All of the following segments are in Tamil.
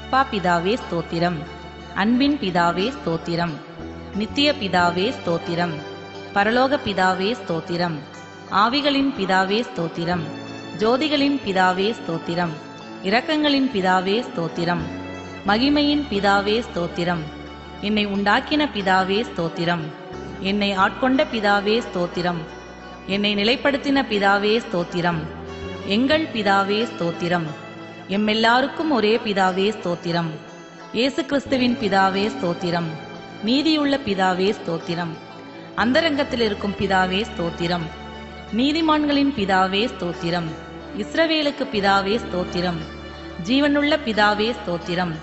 அப்பா பிதாவே ஸ்தோத்திரம். அன்பின் பிதாவே ஸ்தோத்திரம். நித்திய பிதாவே ஸ்தோத்திரம். பரலோக பிதாவே ஸ்தோத்திரம். ஆவிகளின் பிதாவே ஸ்தோத்திரம். ஜோதிகளின் பிதாவே ஸ்தோத்திரம். இரக்கங்களின் பிதாவே ஸ்தோத்திரம். மகிமையின் பிதாவே ஸ்தோத்திரம். என்னை உண்டாக்கின பிதாவே ஸ்தோத்திரம். என்னை ஆட்கொண்ட பிதாவே ஸ்தோத்திரம். என்னை நிலைப்படுத்தின பிதாவே ஸ்தோத்திரம். எங்கள் பிதாவே ஸ்தோத்திரம். எம்மெல்லாருக்கும் ஒரே பிதாவே ஸ்தோத்திரம். இயேசு கிறிஸ்துவின் பிதாவே ஸ்தோத்திரம். நீதியுள்ள பிதாவே ஸ்தோத்திரம். அந்தரங்கத்தில் இருக்கும் பிதாவே ஸ்தோத்திரம். நீதிமான்களின் பிதாவே ஸ்தோத்திரம். இஸ்ரவேலுக்கு பிதாவே ஸ்தோத்திரம். ஜீவனுள்ள பிதாவே ஸ்தோத்திரம்.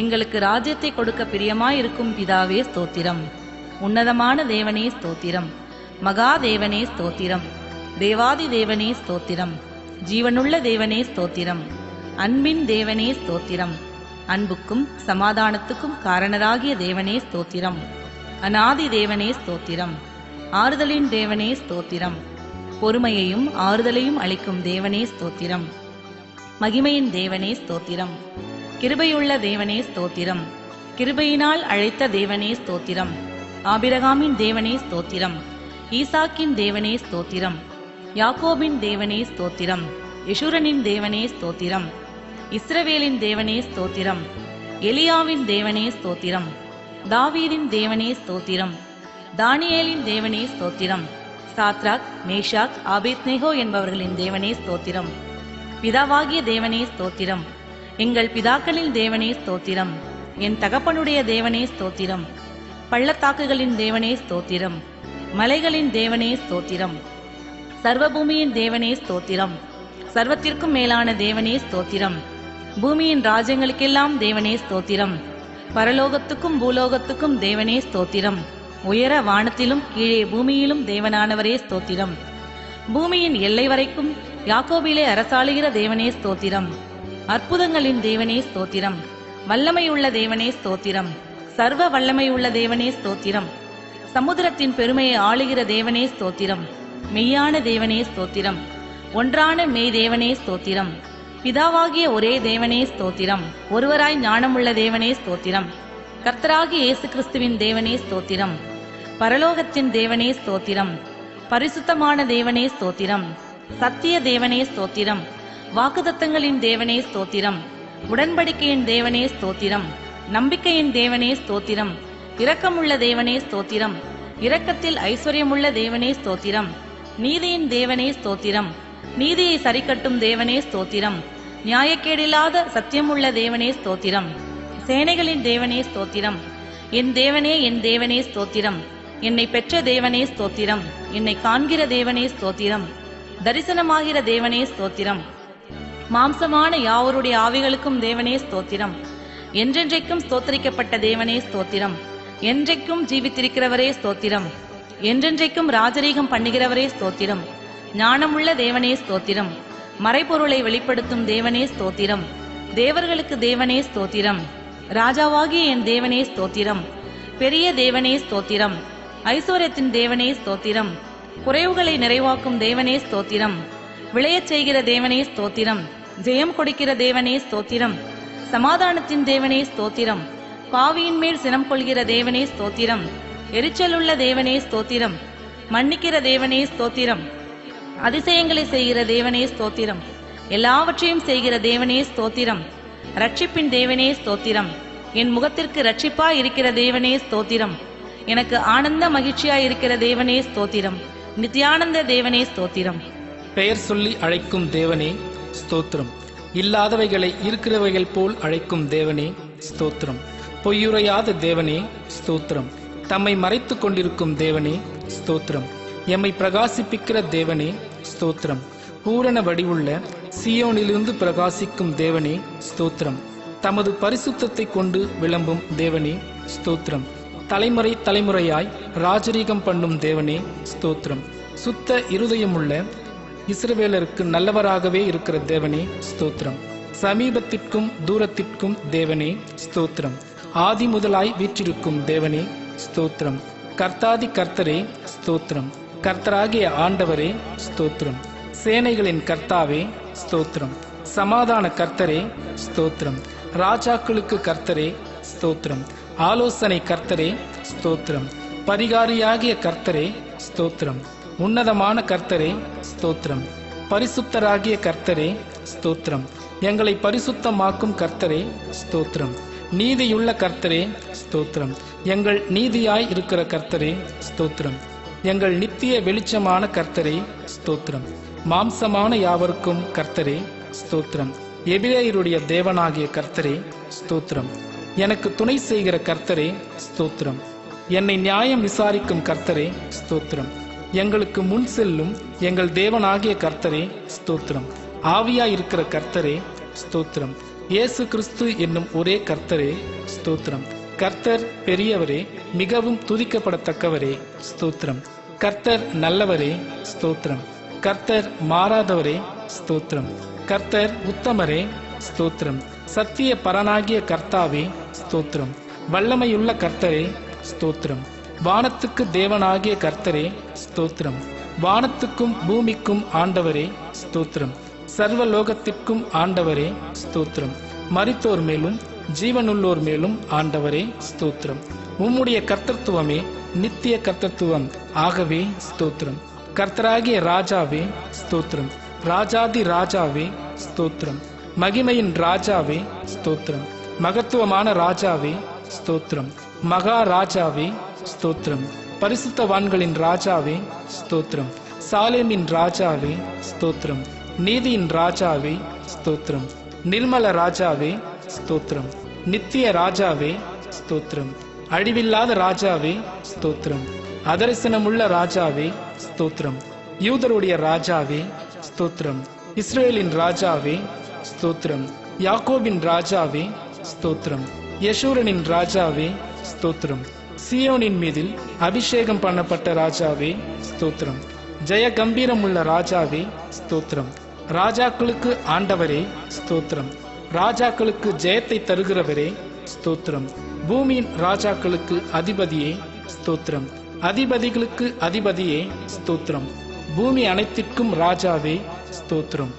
எங்களுக்கு ராஜ்யத்தை கொடுக்க பிரியமாயிருக்கும் பிதாவே ஸ்தோத்திரம். உன்னதமான தேவனே ஸ்தோத்திரம். மகா தேவனே ஸ்தோத்திரம். தேவாதி தேவனே ஸ்தோத்திரம். ஜீவனுள்ள தேவனே ஸ்தோத்திரம். அன்பின் தேவனே ஸ்தோத்திரம். அன்புக்கும் சமாதானத்துக்கும் காரணராகிய தேவனே ஸ்தோத்திரம். அநாதி தேவனே ஸ்தோத்திரம். ஆறுதலின் தேவனே ஸ்தோத்திரம். பொறுமையையும் ஆறுதலையும் அளிக்கும் தேவனே ஸ்தோத்திரம். மகிமையின் தேவனே ஸ்தோத்திரம். கிருபையுள்ள தேவனே ஸ்தோத்திரம். கிருபையினால் அழைத்த தேவனே ஸ்தோத்திரம். ஆபிரகாமின் தேவனே ஸ்தோத்திரம். ஈசாக்கின் தேவனே ஸ்தோத்திரம். யாக்கோபின் தேவனே ஸ்தோத்திரம். யெஷூரனின் தேவனே ஸ்தோத்திரம். இஸ்ரவேலின் தேவனே ஸ்தோத்திரம். எலியாவின் தேவனே ஸ்தோத்திரம். தாவீதின் தேவனே ஸ்தோத்திரம். தானியேலின் தேவனே ஸ்தோத்திரம். சாத்ராக், மேஷாக், ஆபேத்நேகோ என்பவர்களின் தேவனே ஸ்தோத்திரம். பிதாவாகிய தேவனே ஸ்தோத்திரம். எங்கள் பிதாக்களின் தேவனே ஸ்தோத்திரம். என் தகப்பனுடைய தேவனே ஸ்தோத்திரம். பள்ளத்தாக்குகளின் தேவனே ஸ்தோத்திரம். மலைகளின் தேவனே ஸ்தோத்திரம். சர்வபூமியின் தேவனே ஸ்தோத்திரம். சர்வத்திற்கும் மேலான தேவனே ஸ்தோத்திரம். பூமியின் ராஜ்யங்களுக்கெல்லாம் தேவனே ஸ்தோத்திரம். பரலோகத்துக்கும் பூலோகத்துக்கும் தேவனே ஸ்தோத்திரம். உயர வானத்திலும் கீழே பூமியிலும் தேவனானவரே ஸ்தோத்திரம். பூமியின் எல்லை வரைக்கும் யாக்கோபிலே அரசாளுகிற தேவனே ஸ்தோத்திரம். அற்புதங்களின் தேவனே ஸ்தோத்திரம். வல்லமையுள்ள தேவனே ஸ்தோத்திரம். சர்வ வல்லமையுள்ள தேவனே ஸ்தோத்திரம். சமுத்திரத்தின் பெருமையை ஆளுகிற தேவனே ஸ்தோத்திரம். மெய்யான தேவனே ஸ்தோத்திரம். ஒன்றான மெய் தேவனே ஸ்தோத்திரம். பிதாவாகிய ஒரே தேவனே ஸ்தோத்திரம். ஒருவராய் ஞானமுள்ள தேவனே ஸ்தோத்திரம். கர்த்தராகிய இயேசு கிறிஸ்துவின் தேவனே ஸ்தோத்திரம். பரலோகத்தின் தேவனே ஸ்தோத்திரம். பரிசுத்தமான தேவனே ஸ்தோத்திரம். சத்திய தேவனே ஸ்தோத்திரம். வாக்குத்தத்தங்களின் தேவனே ஸ்தோத்திரம். உடன்படிக்கையின் தேவனே ஸ்தோத்திரம். நம்பிக்கையின் தேவனே ஸ்தோத்திரம். இரக்கமுள்ள தேவனே ஸ்தோத்திரம். இரக்கத்தில் ஐஸ்வர்யமுள்ள தேவனே ஸ்தோத்திரம். நீதியின் தேவனே ஸ்தோத்திரம். நீதியை சரிக்கட்டும் தேவனே ஸ்தோத்திரம். நியாயக்கேடில்லாத சத்தியமுள்ள தேவனே ஸ்தோத்திரம். சேனைகளின் தேவனே ஸ்தோத்திரம். என் தேவனே ஸ்தோத்திரம். என்னை பெற்ற தேவனே ஸ்தோத்திரம். என்னை காண்கிற தேவனே ஸ்தோத்திரம். தரிசனமாகிற தேவனே ஸ்தோத்திரம். மாம்சமான யாவருடைய ஆவிகளுக்கும் தேவனே ஸ்தோத்திரம். என்றென்றைக்கும் ஸ்தோத்திரிக்கப்பட்ட தேவனே ஸ்தோத்திரம். என்றைக்கும் ஜீவித்திருக்கிறவரே ஸ்தோத்திரம். என்றென்றைக்கும் ராஜரீகம் பண்ணுகிறவரே ஸ்தோத்திரம். ஞானமுள்ள தேவனே ஸ்தோத்திரம். மறைபொருளை வெளிப்படுத்தும் தேவனே ஸ்தோத்திரம். தேவர்களுக்கு தேவனே ஸ்தோத்திரம். ராஜாவாகிய என் தேவனே ஸ்தோத்திரம். பெரிய தேவனே ஸ்தோத்திரம். ஐஸ்வர்யத்தின் தேவனே ஸ்தோத்திரம். குறைவுகளை நிறைவாக்கும் தேவனே ஸ்தோத்திரம். விளையச் செய்கிற தேவனே ஸ்தோத்திரம். ஜெயம் கொடுக்கிற தேவனே ஸ்தோத்திரம். சமாதானத்தின் தேவனே ஸ்தோத்திரம். பாவியின் மேல் சினம் கொள்கிற தேவனே ஸ்தோத்திரம். எரிச்சலுள்ள தேவனே ஸ்தோத்திரம். மன்னிக்கிற தேவனே ஸ்தோத்திரம். அதிசயங்களை செய்கிற தேவனே ஸ்தோத்திரம். எல்லாவற்றையும் செய்கிற தேவனே ஸ்தோத்திரம். ரட்சிப்பின் தேவனே ஸ்தோத்திரம். என் முகத்திற்கு ரட்சிப்பாய் இருக்கிற தேவனே ஸ்தோத்திரம். எனக்கு ஆனந்த மகிழ்ச்சியாய் இருக்கிற தேவனே ஸ்தோத்திரம். நித்யானந்த தேவனே ஸ்தோத்திரம். பெயர் சொல்லி அழைக்கும் தேவனே ஸ்தோத்திரம். இல்லாதவைகளை இருக்கிறவைகள் போல் அழைக்கும் தேவனே ஸ்தோத்திரம். பொய்யுரையாத தேவனே ஸ்தோத்திரம். தம்மை மறைத்து கொண்டிருக்கும் தேவனே ஸ்தோத்திரம். எம்மை பிரகாசிப்பிக்கிற தேவனே ஸ்தோத்திரம். பூரண வடிவுள்ள சீயோனிலிருந்து பிரகாசிக்கும் தேவனே ஸ்தோத்திரம். தமது பரிசுத்தத்தை கொண்டு விளம்பும் தேவனே ஸ்தோத்திரம். தலைமுறை தலைமுறையாய் ராஜரீகம் பண்ணும் தேவனே ஸ்தோத்திரம். சுத்த இருதயமுள்ள இஸ்ரவேலருக்கு நல்லவராகவே இருக்கிற தேவனே ஸ்தோத்திரம். சமீபத்திற்கும் தூரத்திற்கும் தேவனே ஸ்தோத்திரம். ஆதி முதலாய் வீற்றிருக்கும் தேவனே ஸ்தோத்திரம். கர்த்தாதி கர்த்தரே ஸ்தோத்திரம். கர்த்தராகிய ஆண்டவரே ஸ்தோத்திரம். சேனைகளின் கர்த்தாவே ஸ்தோத்திரம். சமாதான கர்த்தரே ஸ்தோத்திரம். ராஜாக்களுக்கு கர்த்தரே ஸ்தோத்திரம். ஆலோசனை கர்த்தரே ஸ்தோத்திரம். பரிகாரியாகிய கர்த்தரே ஸ்தோத்திரம். உன்னதமான கர்த்தரே ஸ்தோத்திரம். பரிசுத்தராகிய கர்த்தரே ஸ்தோத்திரம். எங்களை பரிசுத்தமாக்கும் கர்த்தரே ஸ்தோத்திரம். நீதியுள்ள கர்த்தரே ஸ்தோத்திரம். எங்கள் நீதியாய் இருக்கிற கர்த்தரே ஸ்தோத்திரம். எங்கள் நித்திய வெளிச்சமான கர்த்தரே ஸ்தோத்திரம். மாம்சமான யாவருக்கும் கர்த்தரே ஸ்தோத்திரம். எபிரேயருடைய தேவனாகிய கர்த்தரே ஸ்தோத்திரம். எனக்கு துணை செய்கிற கர்த்தரே ஸ்தோத்திரம். என்னை நியாயம் விசாரிக்கும் கர்த்தரே ஸ்தோத்திரம். எங்களுக்கு முன் செல்லும் எங்கள் தேவனாகிய கர்த்தரே ஸ்தோத்திரம். ஆவியாய் இருக்கிற கர்த்தரே ஸ்தோத்திரம். இயேசு கிறிஸ்து என்னும் ஒரே கர்த்தரே ஸ்தோத்திரம். கர்த்தர் பெரியவரே, மிகவும் துதிக்கப்படத்தக்கவரே ஸ்தோத்திரம். கர்த்தர் நல்லவரே ஸ்தோத்திரம். கர்த்தர் மாறாதவரே ஸ்தோத்திரம். கர்த்தர் உத்தமரே ஸ்தோத்திரம். சத்திய பரனாகிய கர்த்தாவே ஸ்தோத்திரம். வல்லமையுள்ள கர்த்தரே ஸ்தோத்திரம். வானத்துக்கு தேவனாகிய கர்த்தரே ஸ்தோத்திரம். வானத்துக்கும் பூமிக்கும் ஆண்டவரே ஸ்தோத்திரம். சர்வலோகத்திற்கும் ஆண்டவரே ஸ்தோத்திரம். மரித்தோர் மேலும் ஜீவனுள்ளோர் மேலும் ஆண்டவரே ஸ்தோத்திரம். உம்முடைய கர்த்தத்துவமே நித்திய கர்த்தத்துவம் ஆகவே ஸ்தோத்திரம். கர்த்தராகிய ராஜாவே ஸ்தோத்திரம். ராஜாதி ராஜாவே ஸ்தோத்திரம். மகிமையின் ராஜாவே ஸ்தோத்திரம். மகத்துவமான ராஜாவே ஸ்தோத்திரம். மகாராஜாவே ஸ்தோத்திரம். பரிசுத்தவான்களின் ராஜாவே ஸ்தோத்திரம். சாலேமின் ராஜாவே ஸ்தோத்திரம். நீதியின் ராஜாவே ஸ்தோத்திரம். நிர்மல ராஜாவே ஸ்தோத்திரம். நித்திய ராஜாவே ஸ்தோத்திரம். அழிவில்லாத ராஜாவே ஸ்தோத்திரம். அதரிசனமுள்ள ராஜாவே ஸ்தோத்திரம். யூதருடைய ராஜாவே ஸ்தோத்திரம். இஸ்ரேலின் ராஜாவே ஸ்தோத்திரம். யாக்கோபின் ராஜாவே ஸ்தோத்திரம். யெஷூரனின் ராஜாவே ஸ்தோத்திரம். சியோனின் மீதில் அபிஷேகம் பண்ணப்பட்ட ராஜாவே ஸ்தோத்திரம். ஜெய கம்பீரமுள்ள ராஜாவே ஸ்தோத்திரம். ராஜாக்களுக்கு ஆண்டவரே ஸ்தோத்திரம். ராஜாக்களுக்கு ஜெயத்தை தருகிறவரே ஸ்தோத்திரம். பூமியின் ராஜாக்களுக்கு அதிபதியே ஸ்தோத்திரம். அதிபதிகளுக்கு அதிபதியே ஸ்தோத்திரம். பூமி அனைத்திற்கும் ராஜாவே ஸ்தோத்திரம்.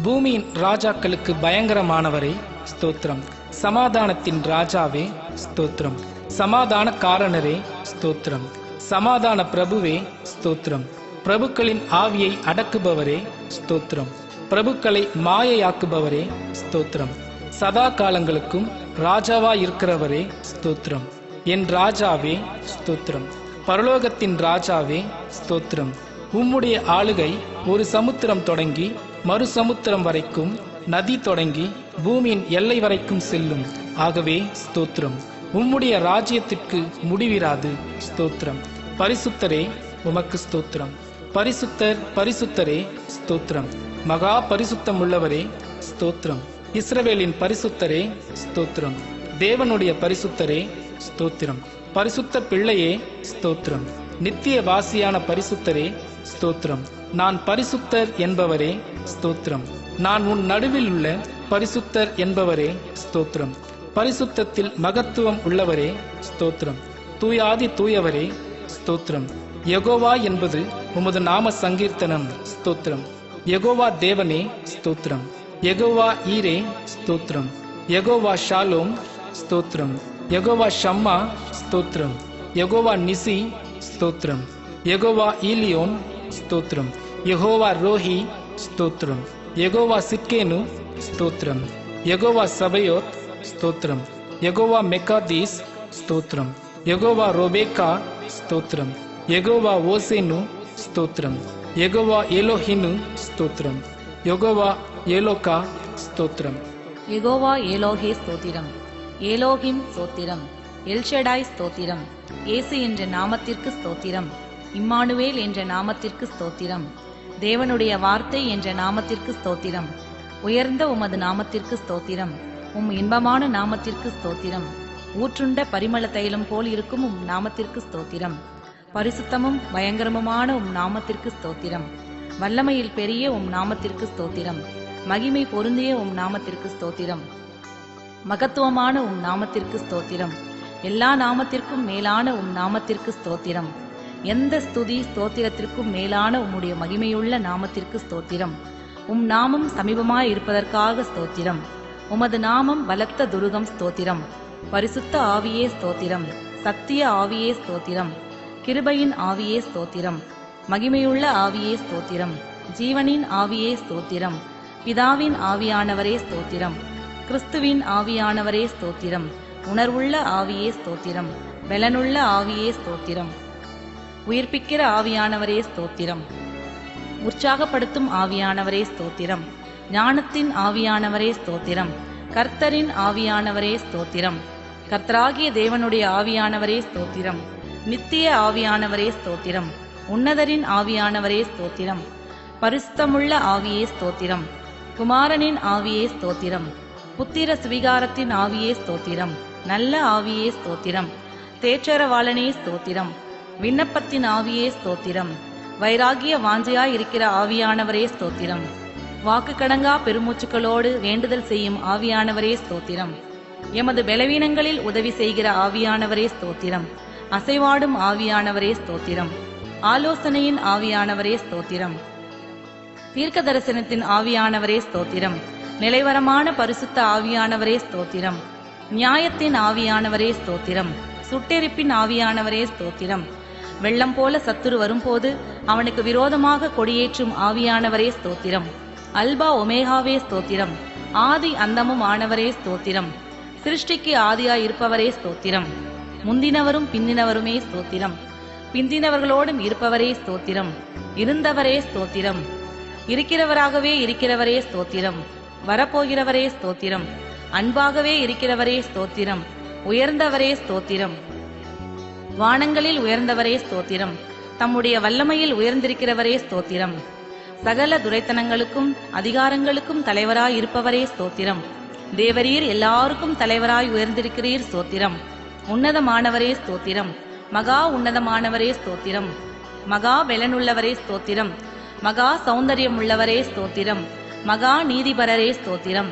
பூமியின் ராஜாக்களுக்கு பயங்கரமானவரே ஸ்தோத்திரம். சமாதானத்தின் ராஜாவே ஸ்தோத்திரம். சமாதான காரணரே ஸ்தோத்திரம். சமாதான பிரபுவே ஸ்தோத்திரம். பிரபுக்களின் ஆவியை அடக்குபவரே ஸ்தோத்திரம். பிரபுக்களை மாயையாக்குபவரே ஸ்தோத்திரம். சதா காலங்களுக்கும் ராஜாவாய் இருக்கிறவரே ஸ்தோத்திரம். என் ராஜாவே ஸ்தோத்திரம். பரலோகத்தின் ராஜாவே ஸ்தோத்திரம். உம்முடைய ஆளுகை ஒரு சமுத்திரம் தொடங்கி மறு சமுத்திரம் வரைக்கும், நதி தொடங்கி பூமியின் எல்லை வரைக்கும் செல்லும். ஆகவே ஸ்தோத்திரம். உம்முடைய ராஜ்யத்திற்கு முடிவிராது. ஸ்தோத்திரம். பரிசுத்தரே உமக்கு ஸ்தோத்திரம். பரிசுத்தர் பரிசுத்தரே ஸ்தோத்திரம். மகா பரிசுத்தம் உள்ளவரே ஸ்தோத்திரம். இஸ்ரவேலின் பரிசுத்தரே ஸ்தோத்திரம். தேவனுடைய பரிசுத்தரே ஸ்தோத்திரம். பரிசுத்த பிள்ளையே ஸ்தோத்திரம். நித்திய வாசியான பரிசுத்தரே ஸ்தோத்திரம். நான் பரிசுத்தர் என்பவரே ஸ்தோத்திரம். நான் உன் நடுவில் உள்ள பரிசுத்தர் என்பவரே ஸ்தோத்திரம். பரிசுத்தத்தில் மகத்துவம் உள்ளவரே ஸ்தோத்திரம். தூயாதி தூயவரே ஸ்தோத்திரம். யெகோவா என்பது உமது நாம சங்கீர்த்தனம். ஸ்தோத்திரம். யெகோவா தேவனே ஸ்தோத்திரம். யெகோவா ஈரே ஸ்தோத்திரம். யெகோவா ஷாலோம் ஸ்தோத்திரம். யெகோவா ஷம்மா ஸ்தோத்திரம். யெகோவா நிசி ஸ்தோத்திரம். யெகோவா ஈலியோன் ஸ்தோத்திரம். யெகோவா ரோஹி ஸ்தோத்திரம். யெகோவா சிக்கேனு ஸ்தோத்திரம். யெகோவா சபையோத் ஸ்தோத்திரம். யெகோவா மெக்காதீஸ் ஸ்தோத்திரம். யெகோவா ரோபேக்கா ஸ்தோத்திரம். யெகோவா ஓசேனு ஸ்தோத்திரம். யெகோவா எலோஹினு ஸ்தோத்திரம். யெகோவா ஏலோகா ஸ்தோத்திரம். யெகோவா ஏலோகே ஸ்தோத்திரம். ஏலோகிம் ஸ்தோத்திரம். எல்ஷடாய் ஸ்தோத்திரம். இயேசு என்ற நாமத்திற்கு ஸ்தோத்திரம். இம்மானுவேல் என்ற நாமத்திற்கு ஸ்தோத்திரம். தேவனுடைய வார்த்தை என்ற நாமத்திற்கு ஸ்தோத்திரம். உயர்ந்த உமது நாமத்திற்கு ஸ்தோத்திரம். உம் இன்பமான நாமத்திற்கு ஸ்தோத்திரம். ஊற்றுண்ட பரிமள தைலம் போல் இருக்கும் உம் நாமத்திற்கு ஸ்தோத்திரம். பரிசுத்தமும் பயங்கரமுமான உம் நாமத்திற்கு ஸ்தோத்திரம். வல்லமையில் பெரிய உம் நாமத்திற்கு ஸ்தோத்திரம். மகிமை பொருந்திய உம் நாமத்திற்கு ஸ்தோத்திரம். மகத்துவமான உம் நாமத்திற்கு ஸ்தோத்திரம். எல்லா நாமத்திற்கும் மேலான உம் நாமத்திற்கு ஸ்தோத்திரம். எந்த ஸ்துதி ஸ்தோத்திரத்திற்கும் மேலான உம்முடைய மகிமையுள்ள நாமத்திற்கு ஸ்தோத்திரம். உம் நாமம் சமீபமாய் இருப்பதற்காக ஸ்தோத்திரம். உமது நாமம் பலத்த துருகம் ஸ்தோத்திரம். பரிசுத்த ஆவியே ஸ்தோத்திரம். சத்திய ஆவியே ஸ்தோத்திரம். கிருபையின் ஆவியே ஸ்தோத்திரம். மகிமையுள்ள ஆவியே ஸ்தோத்திரம். ஜீவனின் ஆவியே ஸ்தோத்திரம். பிதாவின் ஆவியானவரே ஸ்தோத்திரம். கிறிஸ்துவின் ஆவியானவரே ஸ்தோத்திரம். உணர்வுள்ள ஆவியே ஸ்தோத்திரம். பலனுள்ள ஆவியே ஸ்தோத்திரம். உயிர்ப்பிக்கிற ஆவியானவரே ஸ்தோத்திரம். உற்சாகப்படுத்தும் ஆவியானவரே ஸ்தோத்திரம். ஞானத்தின் ஆவியானவரே ஸ்தோத்திரம். கர்த்தரின் ஆவியானவரே ஸ்தோத்திரம். கர்த்தராகிய தேவனுடைய ஆவியானவரே ஸ்தோத்திரம். நித்திய ஆவியானவரே ஸ்தோத்திரம். உன்னதரின் ஆவியானவரே ஸ்தோத்திரம். பரிசுத்தமுள்ள ஆவியே ஸ்தோத்திரம். குமாரனின் ஆவியே ஸ்தோத்திரம். புத்திர சுவிகாரத்தின் ஆவியே ஸ்தோத்திரம். நல்ல ஆவியே ஸ்தோத்திரம். தேற்றரவாளனே ஸ்தோத்திரம். விண்ணப்பத்தின் ஆவியே ஸ்தோத்திரம். வைராகிய வாஞ்சையாய் இருக்கிற ஆவியானவரே ஸ்தோத்திரம். வாக்கு கடங்கா பெருமூச்சுக்களோடு வேண்டுதல் செய்யும் ஆவியானவரே ஸ்தோத்திரம். எமது பலவீனங்களில் உதவி செய்கிற ஆவியானவரே ஸ்தோத்திரம். அசைவாடும் ஆவியானவரே ஸ்தோத்திரம். ஆலோசனையின் ஆவியானவரே ஸ்தோத்திரம். தீர்க்க தரிசனத்தின் ஆவியானவரே ஸ்தோத்திரம். நிலைவரமான பரிசுத்த ஆவியானவரே ஸ்தோத்திரம். நியாயத்தின் ஆவியானவரே ஸ்தோத்திரம். சுட்டெரிப்பின் ஆவியானவரே ஸ்தோத்திரம். வெள்ளம் போல சத்துரு வரும்போது அவனுக்கு விரோதமாக கொடியேற்றும் ஆவியானவரே ஸ்தோத்திரம். அல்பா ஒமேகாவே ஸ்தோத்திரம். ஆதி அந்தமும் ஆனவரே ஸ்தோத்திரம். சிருஷ்டிக்கு ஆதியாய் இருப்பவரே ஸ்தோத்திரம். முந்தினவரும் பிந்தினவருமே ஸ்தோத்திரம். பிந்தினவர்களோடும் இருப்பவரே ஸ்தோத்திரம். இருந்தவரே ஸ்தோத்திரம். இருக்கிறவராகவே இருக்கிறவரே ஸ்தோத்திரம். வரப்போகிறவரே ஸ்தோத்திரம். அன்பாகவே இருக்கிறவரே ஸ்தோத்திரம். உயர்ந்தவரே ஸ்தோத்திரம். வானங்களில் உயர்ந்தவரே ஸ்தோத்திரம். தம்முடைய வல்லமையில் உயர்ந்திருக்கிறவரே ஸ்தோத்திரம். சகல துரைத்தனங்களுக்கும் அதிகாரங்களுக்கும் தலைவராய் இருப்பவரே ஸ்தோத்திரம். தேவரீர் எல்லாருக்கும் தலைவராய் உயர்ந்திருக்கிறீர் ஸ்தோத்திரம். உன்னதமானவரே ஸ்தோத்திரம். மகா உன்னதமானவரே ஸ்தோத்திரம். மகா பலனுள்ளவரே ஸ்தோத்திரம். மகா சௌந்தரியம் உள்ளவரே ஸ்தோத்திரம். மகா நீதிபரரே ஸ்தோத்திரம்.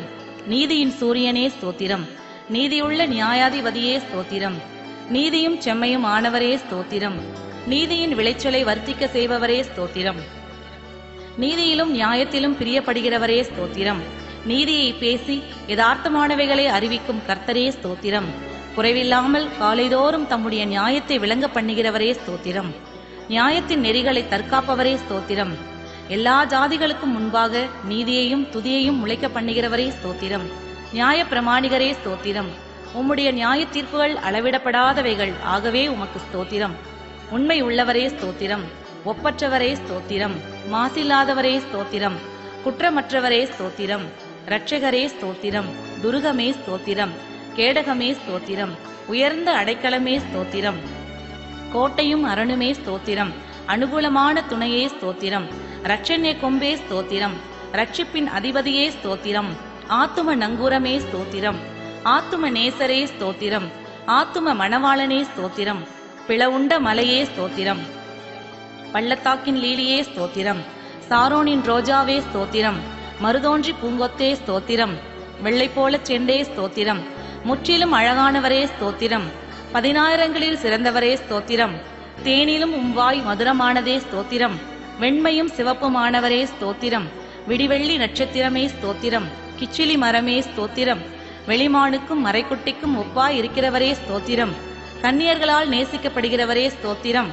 நீதியின் சூரியனே ஸ்தோத்திரம். நீதியுள்ள நியாயாதிபதியே ஸ்தோத்திரம். நீதியும் செம்மையும் ஆனவரே ஸ்தோத்திரம். நீதியின் விளைச்சலை வர்த்திக்க செய்பவரே ஸ்தோத்திரம். நீதியிலும் நியாயத்திலும் பிரியப்படுகிறவரே ஸ்தோத்திரம். நீதியை பேசி யதார்த்தமானவைகளை அறிவிக்கும் கர்த்தரே ஸ்தோத்திரம். குறைவில்லாமல் காலைதோறும் தம்முடைய நியாயத்தை விளங்க பண்ணுகிறவரே ஸ்தோத்திரம். நியாயத்தின் நெறிகளை தற்காப்பவரே ஸ்தோத்திரம். எல்லா ஜாதிகளுக்கும் முன்பாக நீதியையும் துதியையும் முளைக்க பண்ணுகிறவரே ஸ்தோத்திரம். நியாய பிரமாணிகரே ஸ்தோத்திரம். உம்முடைய நியாய தீர்ப்புகள் அளவிடப்படாதவைகள், ஆகவே உமக்கு ஸ்தோத்திரம். உண்மை உள்ளவரே ஸ்தோத்திரம். ஒப்பற்றவரே ஸ்தோத்திரம். மாசில்லாதவரே ஸ்தோத்திரம். குற்றமற்றவரே ஸ்தோத்திரம். இரட்சகரே ஸ்தோத்திரம். துருகமே ஸ்தோத்திரம். கேடகமே ஸ்தோத்திரம். உயர்ந்த அடைக்கலமே ஸ்தோத்திரம். கோட்டையும் அரணுமே ஸ்தோத்திரம். அனுகூலமான துணையே ஸ்தோத்திரம். இரட்சண்ய கொம்பே ஸ்தோத்திரம். இரட்சிப்பின் அதிபதியே ஸ்தோத்திரம். ஆத்தும நங்கூரமே ஸ்தோத்திரம். ஆத்தும நேசரே ஸ்தோத்திரம். ஆத்தும மணவாளனே ஸ்தோத்திரம். பிளவுண்ட மலையே ஸ்தோத்திரம். பள்ளத்தாக்கின் லீலியே ஸ்தோத்திரம். சாரோனின் ரோஜாவே ஸ்தோத்திரம். மருதோன்றி பூங்கொத்தே ஸ்தோத்திரம். வெள்ளை போல செண்டே ஸ்தோத்திரம். முற்றிலும் அழகானவரே ஸ்தோத்திரம். 10,000ங்களில் சிறந்தவரே ஸ்தோத்திரம். தேனிலும் உம்வாய் மதுரமானதே ஸ்தோத்திரம். வெண்மையும் சிவப்புமானவரே ஸ்தோத்திரம். விடிவெள்ளி நட்சத்திரமே ஸ்தோத்திரம். கிச்சிலி மரமே ஸ்தோத்திரம். வெளிமானுக்கும் மறைக்குட்டிக்கும் ஒப்பாய் இருக்கிறவரே ஸ்தோத்திரம். கன்னியர்களால் நேசிக்கப்படுகிறவரே ஸ்தோத்திரம்.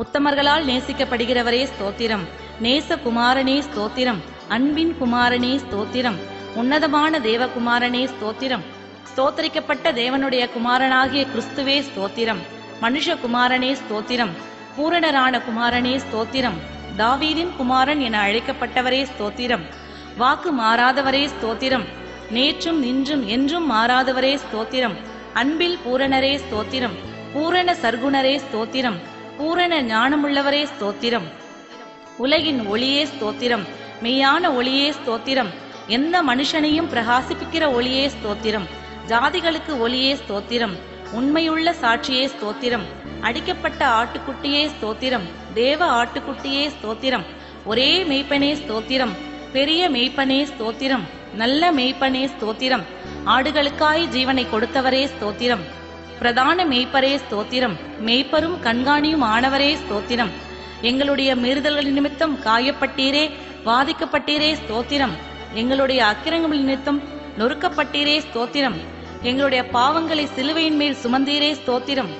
உத்தமர்களால் நேசிக்கப்படுகிறவரே ஸ்தோத்திரம். நேச குமாரனே ஸ்தோத்திரம். அன்பின் குமாரனே ஸ்தோத்திரம். உன்னதமான தேவகுமாரனே ஸ்தோத்திரம். ஸ்தோத்தரிக்கப்பட்ட தேவனுடைய குமாரனாகிய கிறிஸ்துவே ஸ்தோத்திரம். மனுஷகுமாரனே ஸ்தோத்திரம். பூரணரான குமாரனே ஸ்தோத்திரம். தாவீதின் குமாரன் என அழைக்கப்பட்டவரே ஸ்தோத்திரம். வாக்கு மாறாதவரே ஸ்தோத்திரம். நேற்றும் இன்றும் என்றும் மாறாதவரே ஸ்தோத்திரம். அன்பில் பூரணரே ஸ்தோத்திரம். பூரண சர்க்குணரே ஸ்தோத்திரம். பூரண ஞானமுள்ளவரே ஸ்தோத்திரம். உலகின் ஒளியே ஸ்தோத்திரம். மெய்யான ஒளியே ஸ்தோத்திரம். எந்த மனுஷனையும் பிரகாசிப்பிக்கிற ஒளியே ஸ்தோத்திரம். ஜாதிகளுக்கு ஒளியே ஸ்தோத்திரம். உண்மையுள்ள சாட்சியே ஸ்தோத்திரம். அடிக்கப்பட்ட ஆட்டுக்குட்டியே ஸ்தோத்திரம். தேவ ஆட்டுக்குட்டியே ஸ்தோத்திரம். ஒரே மெய்ப்பனே ஸ்தோத்திரம். பெரிய மெய்ப்பனே ஸ்தோத்திரம். நல்ல மெய்ப்பனே ஸ்தோத்திரம். ஆடுகளுக்காய் ஜீவனை கொடுத்தவரே ஸ்தோத்திரம். பிரதான மெய்ப்பரே ஸ்தோத்திரம். மெய்ப்பரும் கண்காணியும் ஆனவரே ஸ்தோத்திரம். எங்களுடைய மீறுதல்கள் நிமித்தம் காயப்பட்டீரே, வாதிக்கப்பட்டீரே ஸ்தோத்திரம். எங்களுடைய அக்கிரமங்கள் நிமித்தம் நொறுக்கப்பட்டீரே ஸ்தோத்திரம். எங்களுடைய பாவங்களை சிலுவையின் மேல் சுமந்தீரே ஸ்தோத்திரம்.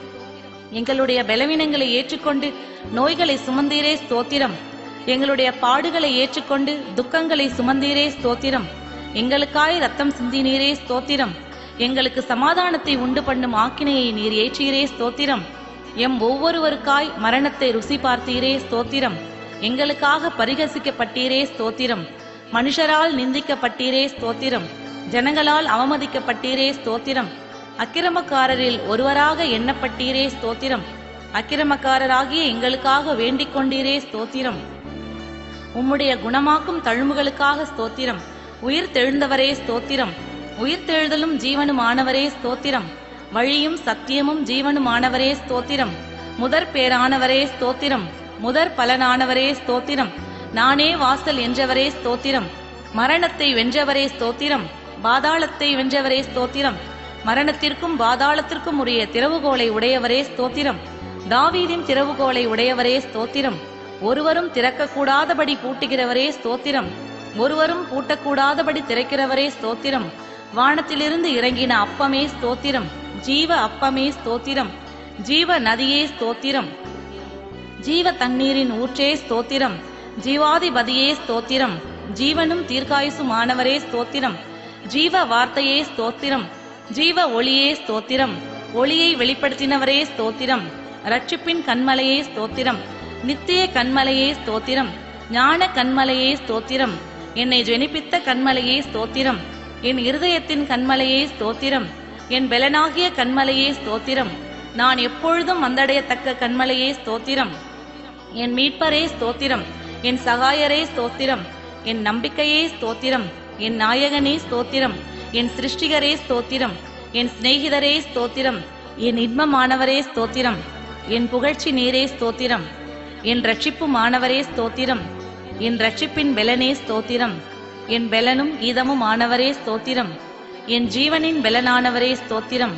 எங்களுடைய பலவீனங்களை ஏற்றுக்கொண்டு நோய்களை சுமந்தீரே ஸ்தோத்திரம். எங்களுடைய பாடுகளை ஏற்றுக்கொண்டு துக்கங்களை சுமந்தீரே ஸ்தோத்திரம். எங்களுக்காய் ரத்தம் சிந்தினீரே ஸ்தோத்திரம். எங்களுக்கு சமாதானத்தை உண்டு பண்ணும் ஆக்கினையை நீர் ஏற்றீரே ஸ்தோத்திரம். எம் ஒவ்வொருவருக்காய் மரணத்தை ருசி பார்த்தீரே ஸ்தோத்திரம். எங்களுக்காக பரிகசிக்கப்பட்டீரே ஸ்தோத்திரம். மனுஷரால் நிந்திக்கப்பட்டீரே ஸ்தோத்திரம். ஜனங்களால் அவமதிக்கப்பட்டீரே ஸ்தோத்திரம். அக்கிரமக்காரரில் ஒருவராக எண்ணப்பட்டீரே ஸ்தோத்திரம். அக்கிரமக்காரராகிய எங்களுக்காக வேண்டிக் கொண்டீரே ஸ்தோத்திரம். உம்முடைய குணமாக்கும் தழும்புகளுக்காக ஸ்தோத்திரம். உயிர் தெழுந்தவரே ஸ்தோத்திரம். உயிர் தெழுதலும் ஜீவனுமானவரே ஸ்தோத்திரம். வழியும் சத்தியமும் ஜீவனுமானவரே ஸ்தோத்திரம். முதற் பேரானவரே ஸ்தோத்திரம். முதற் பலனானவரே ஸ்தோத்திரம். நானே வாசல் என்றவரே ஸ்தோத்திரம். மரணத்தை வென்றவரே ஸ்தோத்திரம். பாதாளத்தை வென்றவரே ஸ்தோத்திரம். மரணத்திற்கும் பாதாளத்திற்கும் உரிய திறவுகோலை உடையவரே ஸ்தோத்திரம். தாவீதின் திறவுகோலை உடையவரே ஸ்தோத்திரம். ஒருவரும் திறக்கக்கூடாதபடி பூட்டுகிறவரே ஸ்தோத்திரம். ஒருவரும் பூட்டக்கூடாதபடி திறக்கிறவரே ஸ்தோத்திரம். வானத்திலிருந்து இறங்கின அப்பமே ஸ்தோத்திரம். ஜீவ அப்பமே ஸ்தோத்திரம். ஜீவ நதியே ஸ்தோத்திரம். ஜீவ தண்ணீரின் ஊற்றே ஸ்தோத்திரம். ஜீவாதிபதியே ஸ்தோத்திரம். ஜீவனும் தீர்க்காயுசுமானவரே ஸ்தோத்திரம். ஜீவ வார்த்தையே ஸ்தோத்திரம். ஜீவ ஒளியே ஸ்தோத்திரம். ஒளியை வெளிப்படுத்தினவரே ஸ்தோத்திரம். ரட்சிப்பின் கண்மலையே ஸ்தோத்திரம். நித்திய கண்மலையே ஸ்தோத்திரம். ஞான கண்மலையே ஸ்தோத்திரம். என்னை ஜெனிப்பித்த கண்மலையே ஸ்தோத்திரம். என் இருதயத்தின் கண்மலையே ஸ்தோத்திரம். என் பெலனாகிய கண்மலையே ஸ்தோத்திரம். நான் எப்பொழுதும் வந்தடையத்தக்க கண்மலையே ஸ்தோத்திரம். என் மீட்பரே ஸ்தோத்திரம். என் சகாயரே ஸ்தோத்திரம். என் நம்பிக்கையே ஸ்தோத்திரம். என் நாயகனே ஸ்தோத்திரம். என் சிருஷ்டிகரே ஸ்தோத்திரம். என் சிநேகிதரே ஸ்தோத்திரம். என் இன்பமானவரே ஸ்தோத்திரம். என் புகழ்ச்சி நீரே ஸ்தோத்திரம். என் ரட்சிப்புமானவரே ஸ்தோத்திரம். என் ரட்சிப்பின் பெலனே ஸ்தோத்திரம். என் பெலனும் கீதமும் ஆனவரே ஸ்தோத்திரம். என் ஜீவனின் பெலனானவரே ஸ்தோத்திரம்.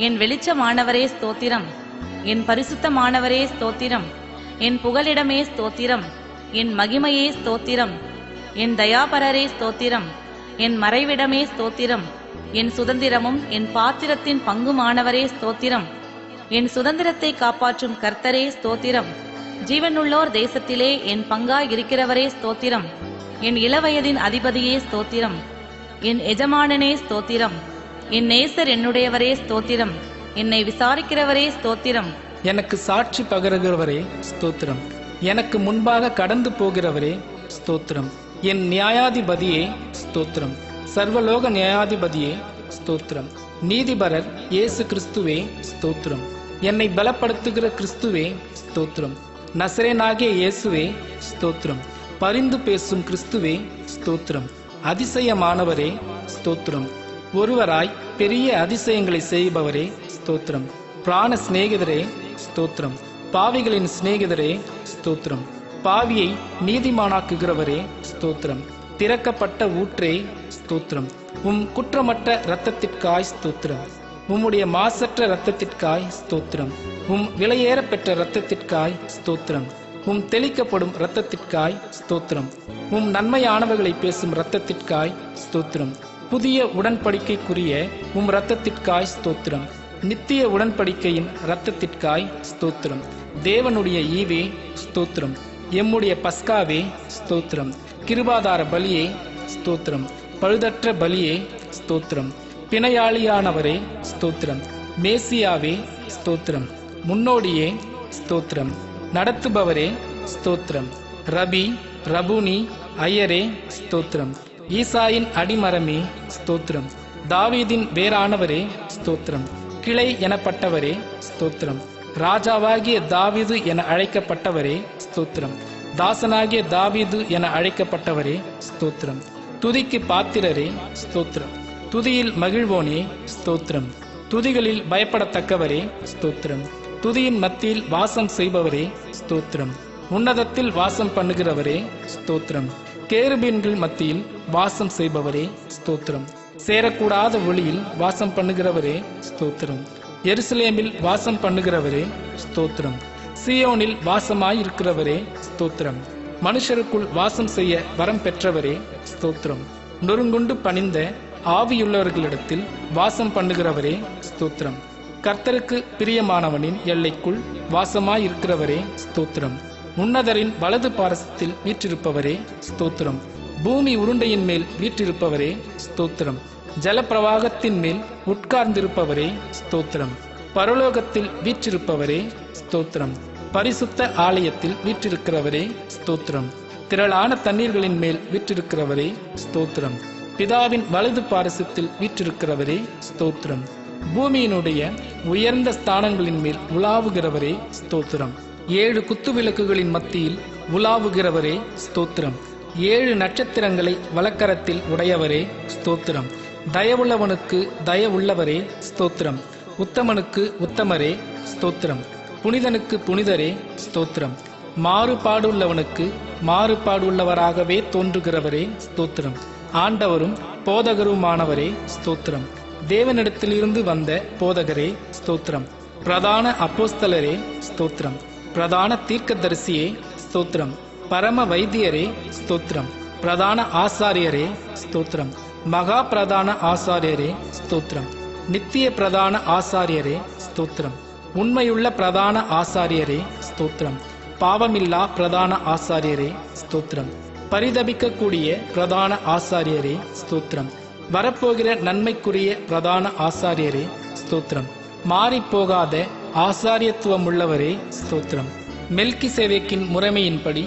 என் வெளிச்சமானவரே ஸ்தோத்திரம். என் பரிசுத்தமானவரே ஸ்தோத்திரம். என் புகலிடமே ஸ்தோத்திரம். என் மகிமையே ஸ்தோத்திரம். என் தயாபரரே ஸ்தோத்திரம். என் மறைவிடமே ஸ்தோத்திரம். என் சுதந்திரமும் என் பாத்திரத்தின் பங்குமானவரே ஸ்தோத்திரம். என் சுதந்திரத்தை காப்பாற்றும் கர்த்தரே ஸ்தோத்திரம். ஜீவனுள்ளோர் தேசத்திலே என் பங்காய் இருக்கிறவரே ஸ்தோத்திரம். என் இளவயதின் அதிபதியே ஸ்தோத்திரம். என் எஜமானனே ஸ்தோத்திரம். என் நேசர் என்னுடையவரே ஸ்தோத்திரம். என்னை விசாரிக்கிறவரே ஸ்தோத்திரம். எனக்கு சாட்சி பகருகிறவரே ஸ்தோத்திரம். எனக்கு முன்பாக கடந்து போகிறவரே ஸ்தோத்திரம். என் நியாயாதிபதியே ஸ்தோத்திரம். சர்வலோக நியாயாதிபதியே ஸ்தோத்திரம். நீதிபரர் இயேசு கிறிஸ்துவே ஸ்தோத்திரம். என்னை பலப்படுத்துகிற கிறிஸ்துவே ஸ்தோத்திரம். நசரேனாகிய இயேசுவே ஸ்தோத்திரம். பரிந்து பேசும் கிறிஸ்துவே ஸ்தோத்திரம். அதிசயமானவரே ஸ்தோத்திரம். ஒருவராய் பெரிய அதிசயங்களை செய்பவரே ஸ்தோத்திரம். பிராண சிநேகிதரே ஸ்தோத்திரம். பாவிகளின் சிநேகிதரே ஸ்தோத்திரம். பாவியை நீதிமானாக்குகிறவரே ஸ்தோத்திரம். திறக்கப்பட்ட ஊற்றே ஸ்தோத்திரம். உம் குற்றமற்ற இரத்தத்திற்காய் ஸ்தோத்திரம். உம்முடைய மாசற்ற இரத்தத்திற்காய் ஸ்தோத்திரம். உம் விலையேற பெற்ற இரத்தத்திற்காய் ஸ்தோத்திரம். உம் தெளிக்கப்படும் இரத்தத்திற்காய் ஸ்தோத்திரம். உம் நன்மையானவர்களை பேசும் இரத்தத்திற்காய் ஸ்தோத்திரம். புதிய உடன்படிக்கைக்குரிய உம் இரத்தத்திற்காய் ஸ்தோத்திரம். நித்திய உடன்படிக்கையின் இரத்தத்திற்காய் ஸ்தோத்திரம். தேவனுடைய ஈவே ஸ்தோத்திரம். எம்முடைய பஸ்காவே ஸ்தோத்திரம். கிருபாதார பலியே ஸ்தோத்திரம். பழுதற்ற பலியே ஸ்தோத்திரம். பிணையாளியானவரே ஸ்தோத்திரம். மேசியாவே ஸ்தோத்திரம். முன்னோடியே ஸ்தோத்திரம். நடத்துபவரே ஸ்தோத்திரம். ரபி ரபுனி ஐயரே ஸ்தோத்திரம். ஈசாயின் அடிமரமே ஸ்தோத்திரம். தாவீதின் வேரானவரே ஸ்தோத்திரம். கிளை எனப்பட்டவரே ஸ்தோத்திரம். ராஜாவாகிய தாவீது என அழைக்கப்பட்டவரே ஸ்தோத்திரம். தாசனாகிய தாவீது என அழைக்கப்பட்டவரே ஸ்தோத்திரம். துதிக்கு பாத்திரரே ஸ்தோத்திரம். துதியில் மகிழ்வோனே ஸ்தோத்திரம். துதிகளில் பயப்படத்தக்கவரே ஸ்தோத்திரம். துதியின் மத்தியில் வாசம் செய்பவரே ஸ்தோத்திரம். உன்னதத்தில் வாசம் பண்ணுகிறவரே ஸ்தோத்திரம். கேருபீன்கள் மத்தியில் வாசம் செய்பவரே ஸ்தோத்திரம். சேரக்கூடாத ஒளியில் வாசம் பண்ணுகிறவரே ஸ்தோத்திரம். எருசலேமில் வாசம் பண்ணுகிறவரே ஸ்தோத்திரம். சீயோனில் வாசமாயிருக்கிறவரே ஸ்தோத்திரம். மனுஷருக்குள் வாசம் செய்ய வரம் பெற்றவரே ஸ்தோத்திரம். நொறுங்குண்டு பணிந்த ஆவியுள்ளவர்களிடத்தில் வாசம் பண்ணுகிறவரே ஸ்தோத்திரம். கர்த்தருக்கு பிரியமானவனின் எல்லைக்குள் வாசமாயிருக்கிறவரே ஸ்தோத்திரம். உன்னதரின் வலது பாரசத்தில் வீற்றிருப்பவரே ஸ்தோத்திரம். பூமி உருண்டையின் மேல் வீற்றிருப்பவரே ஸ்தோத்திரம். ஜலப்பிரவாகத்தின் மேல் உட்கார்ந்திருப்பவரே ஸ்தோத்திரம். பரலோகத்தில் வீற்றிருப்பவரே ஸ்தோத்திரம். பரிசுத்த ஆலயத்தில் வீற்றிருக்கிறவரே ஸ்தோத்திரம். திரளான தண்ணீர்களின் மேல் வீற்றிருக்கிறவரே ஸ்தோத்திரம். பிதாவின் வலது பாரசத்தில் வீற்றிருக்கிறவரே ஸ்தோத்திரம். பூமியினுடைய உயர்ந்த ஸ்தானங்களின் மேல் உலாவுகிறவரே ஸ்தோத்திரம். 7 குத்துவிளக்குகளின் மத்தியில் உலாவுகிறவரே ஸ்தோத்திரம். 7 நட்சத்திரங்களை வலக்கரத்தில் உடையவரே ஸ்தோத்திரம். தயவுள்ளவனுக்கு தயவுள்ளவரே ஸ்தோத்திரம். உத்தமனுக்கு உத்தமரே ஸ்தோத்திரம். புனிதனுக்கு புனிதரே ஸ்தோத்திரம். மாறுபாடுள்ளவனுக்கு மாறுபாடுள்ளவராகவே தோன்றுகிறவரே ஸ்தோத்திரம். ஆண்டவரும் போதகருமானவரே ஸ்தோத்திரம். தேவனிடத்திலிருந்து வந்த போதகரே ஸ்தோத்திரம். பிரதான அப்போஸ்தலரே ஸ்தோத்திரம். பிரதான தீர்க்கதரிசியே ஸ்தோத்திரம். பரம வைத்தியரே ஸ்தோத்திரம். பிரதான ஆசாரியரே ஸ்தோத்திரம். மகா பிரதான ஆசாரியரே ஸ்தோத்திரம். நித்திய பிரதான ஆசாரியரே ஸ்தோத்திரம். உண்மையுள்ள பிரதான ஆசாரியரே ஸ்தோத்திரம். பாவமில்லா பிரதான ஆசாரியரே ஸ்தோத்திரம். பரிதபிக்கக்கூடிய பிரதான ஆசாரியரே ஸ்தோத்திரம். வரப்போகிற நன்மைக்குரிய பிரதான ஆசாரியரே ஸ்தோத்திரம். மாறிப்போகாத ஆசாரியத்துவமுள்ளவரே ஸ்தோத்திரம். மெல்கிசேதேக்கின் முறைமையின்படி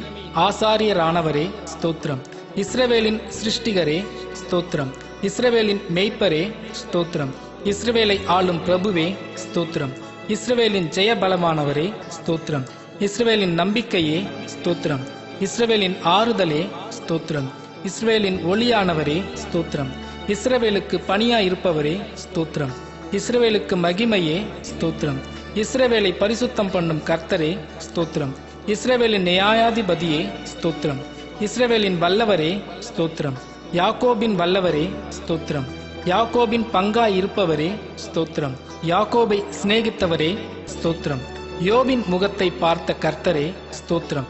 ஆசாரியரானவரே ஸ்தோத்திரம். இஸ்ரவேலின் சிருஷ்டிகரே ஸ்தோத்திரம். இஸ்ரவேலின் மேய்ப்பரே ஸ்தோத்திரம். இஸ்ரவேலை ஆளும் பிரபுவே ஸ்தோத்திரம். இஸ்ரவேலின் ஜெயபலமானவரே ஸ்தோத்திரம். இஸ்ரவேலின் நம்பிக்கையே ஸ்தோத்திரம். இஸ்ரவேலின் ஆறுதலே ஸ்தோத்திரம். இஸ்ரவேலின் ஒளியானவரே ஸ்தோத்திரம். இஸ்ரவேலுக்கு பணியாயிருப்பவரே ஸ்தோத்திரம். இஸ்ரவேலுக்கு மகிமையே ஸ்தோத்திரம். இஸ்ரவேலை பரிசுத்தம் பண்ணும் கர்த்தரே ஸ்தோத்திரம். இஸ்ரவேலின் நியாயாதிபதியே ஸ்தோத்திரம். இஸ்ரவேலின் வல்லவரே ஸ்தோத்திரம். யாக்கோபின் வல்லவரே ஸ்தோத்திரம். யாக்கோபின் பங்காய் இருப்பவரே ஸ்தோத்திரம். யாக்கோபை சிநேகித்தவரே ஸ்தோத்திரம். யோபின் முகத்தை பார்த்த கர்த்தரே ஸ்தோத்திரம்.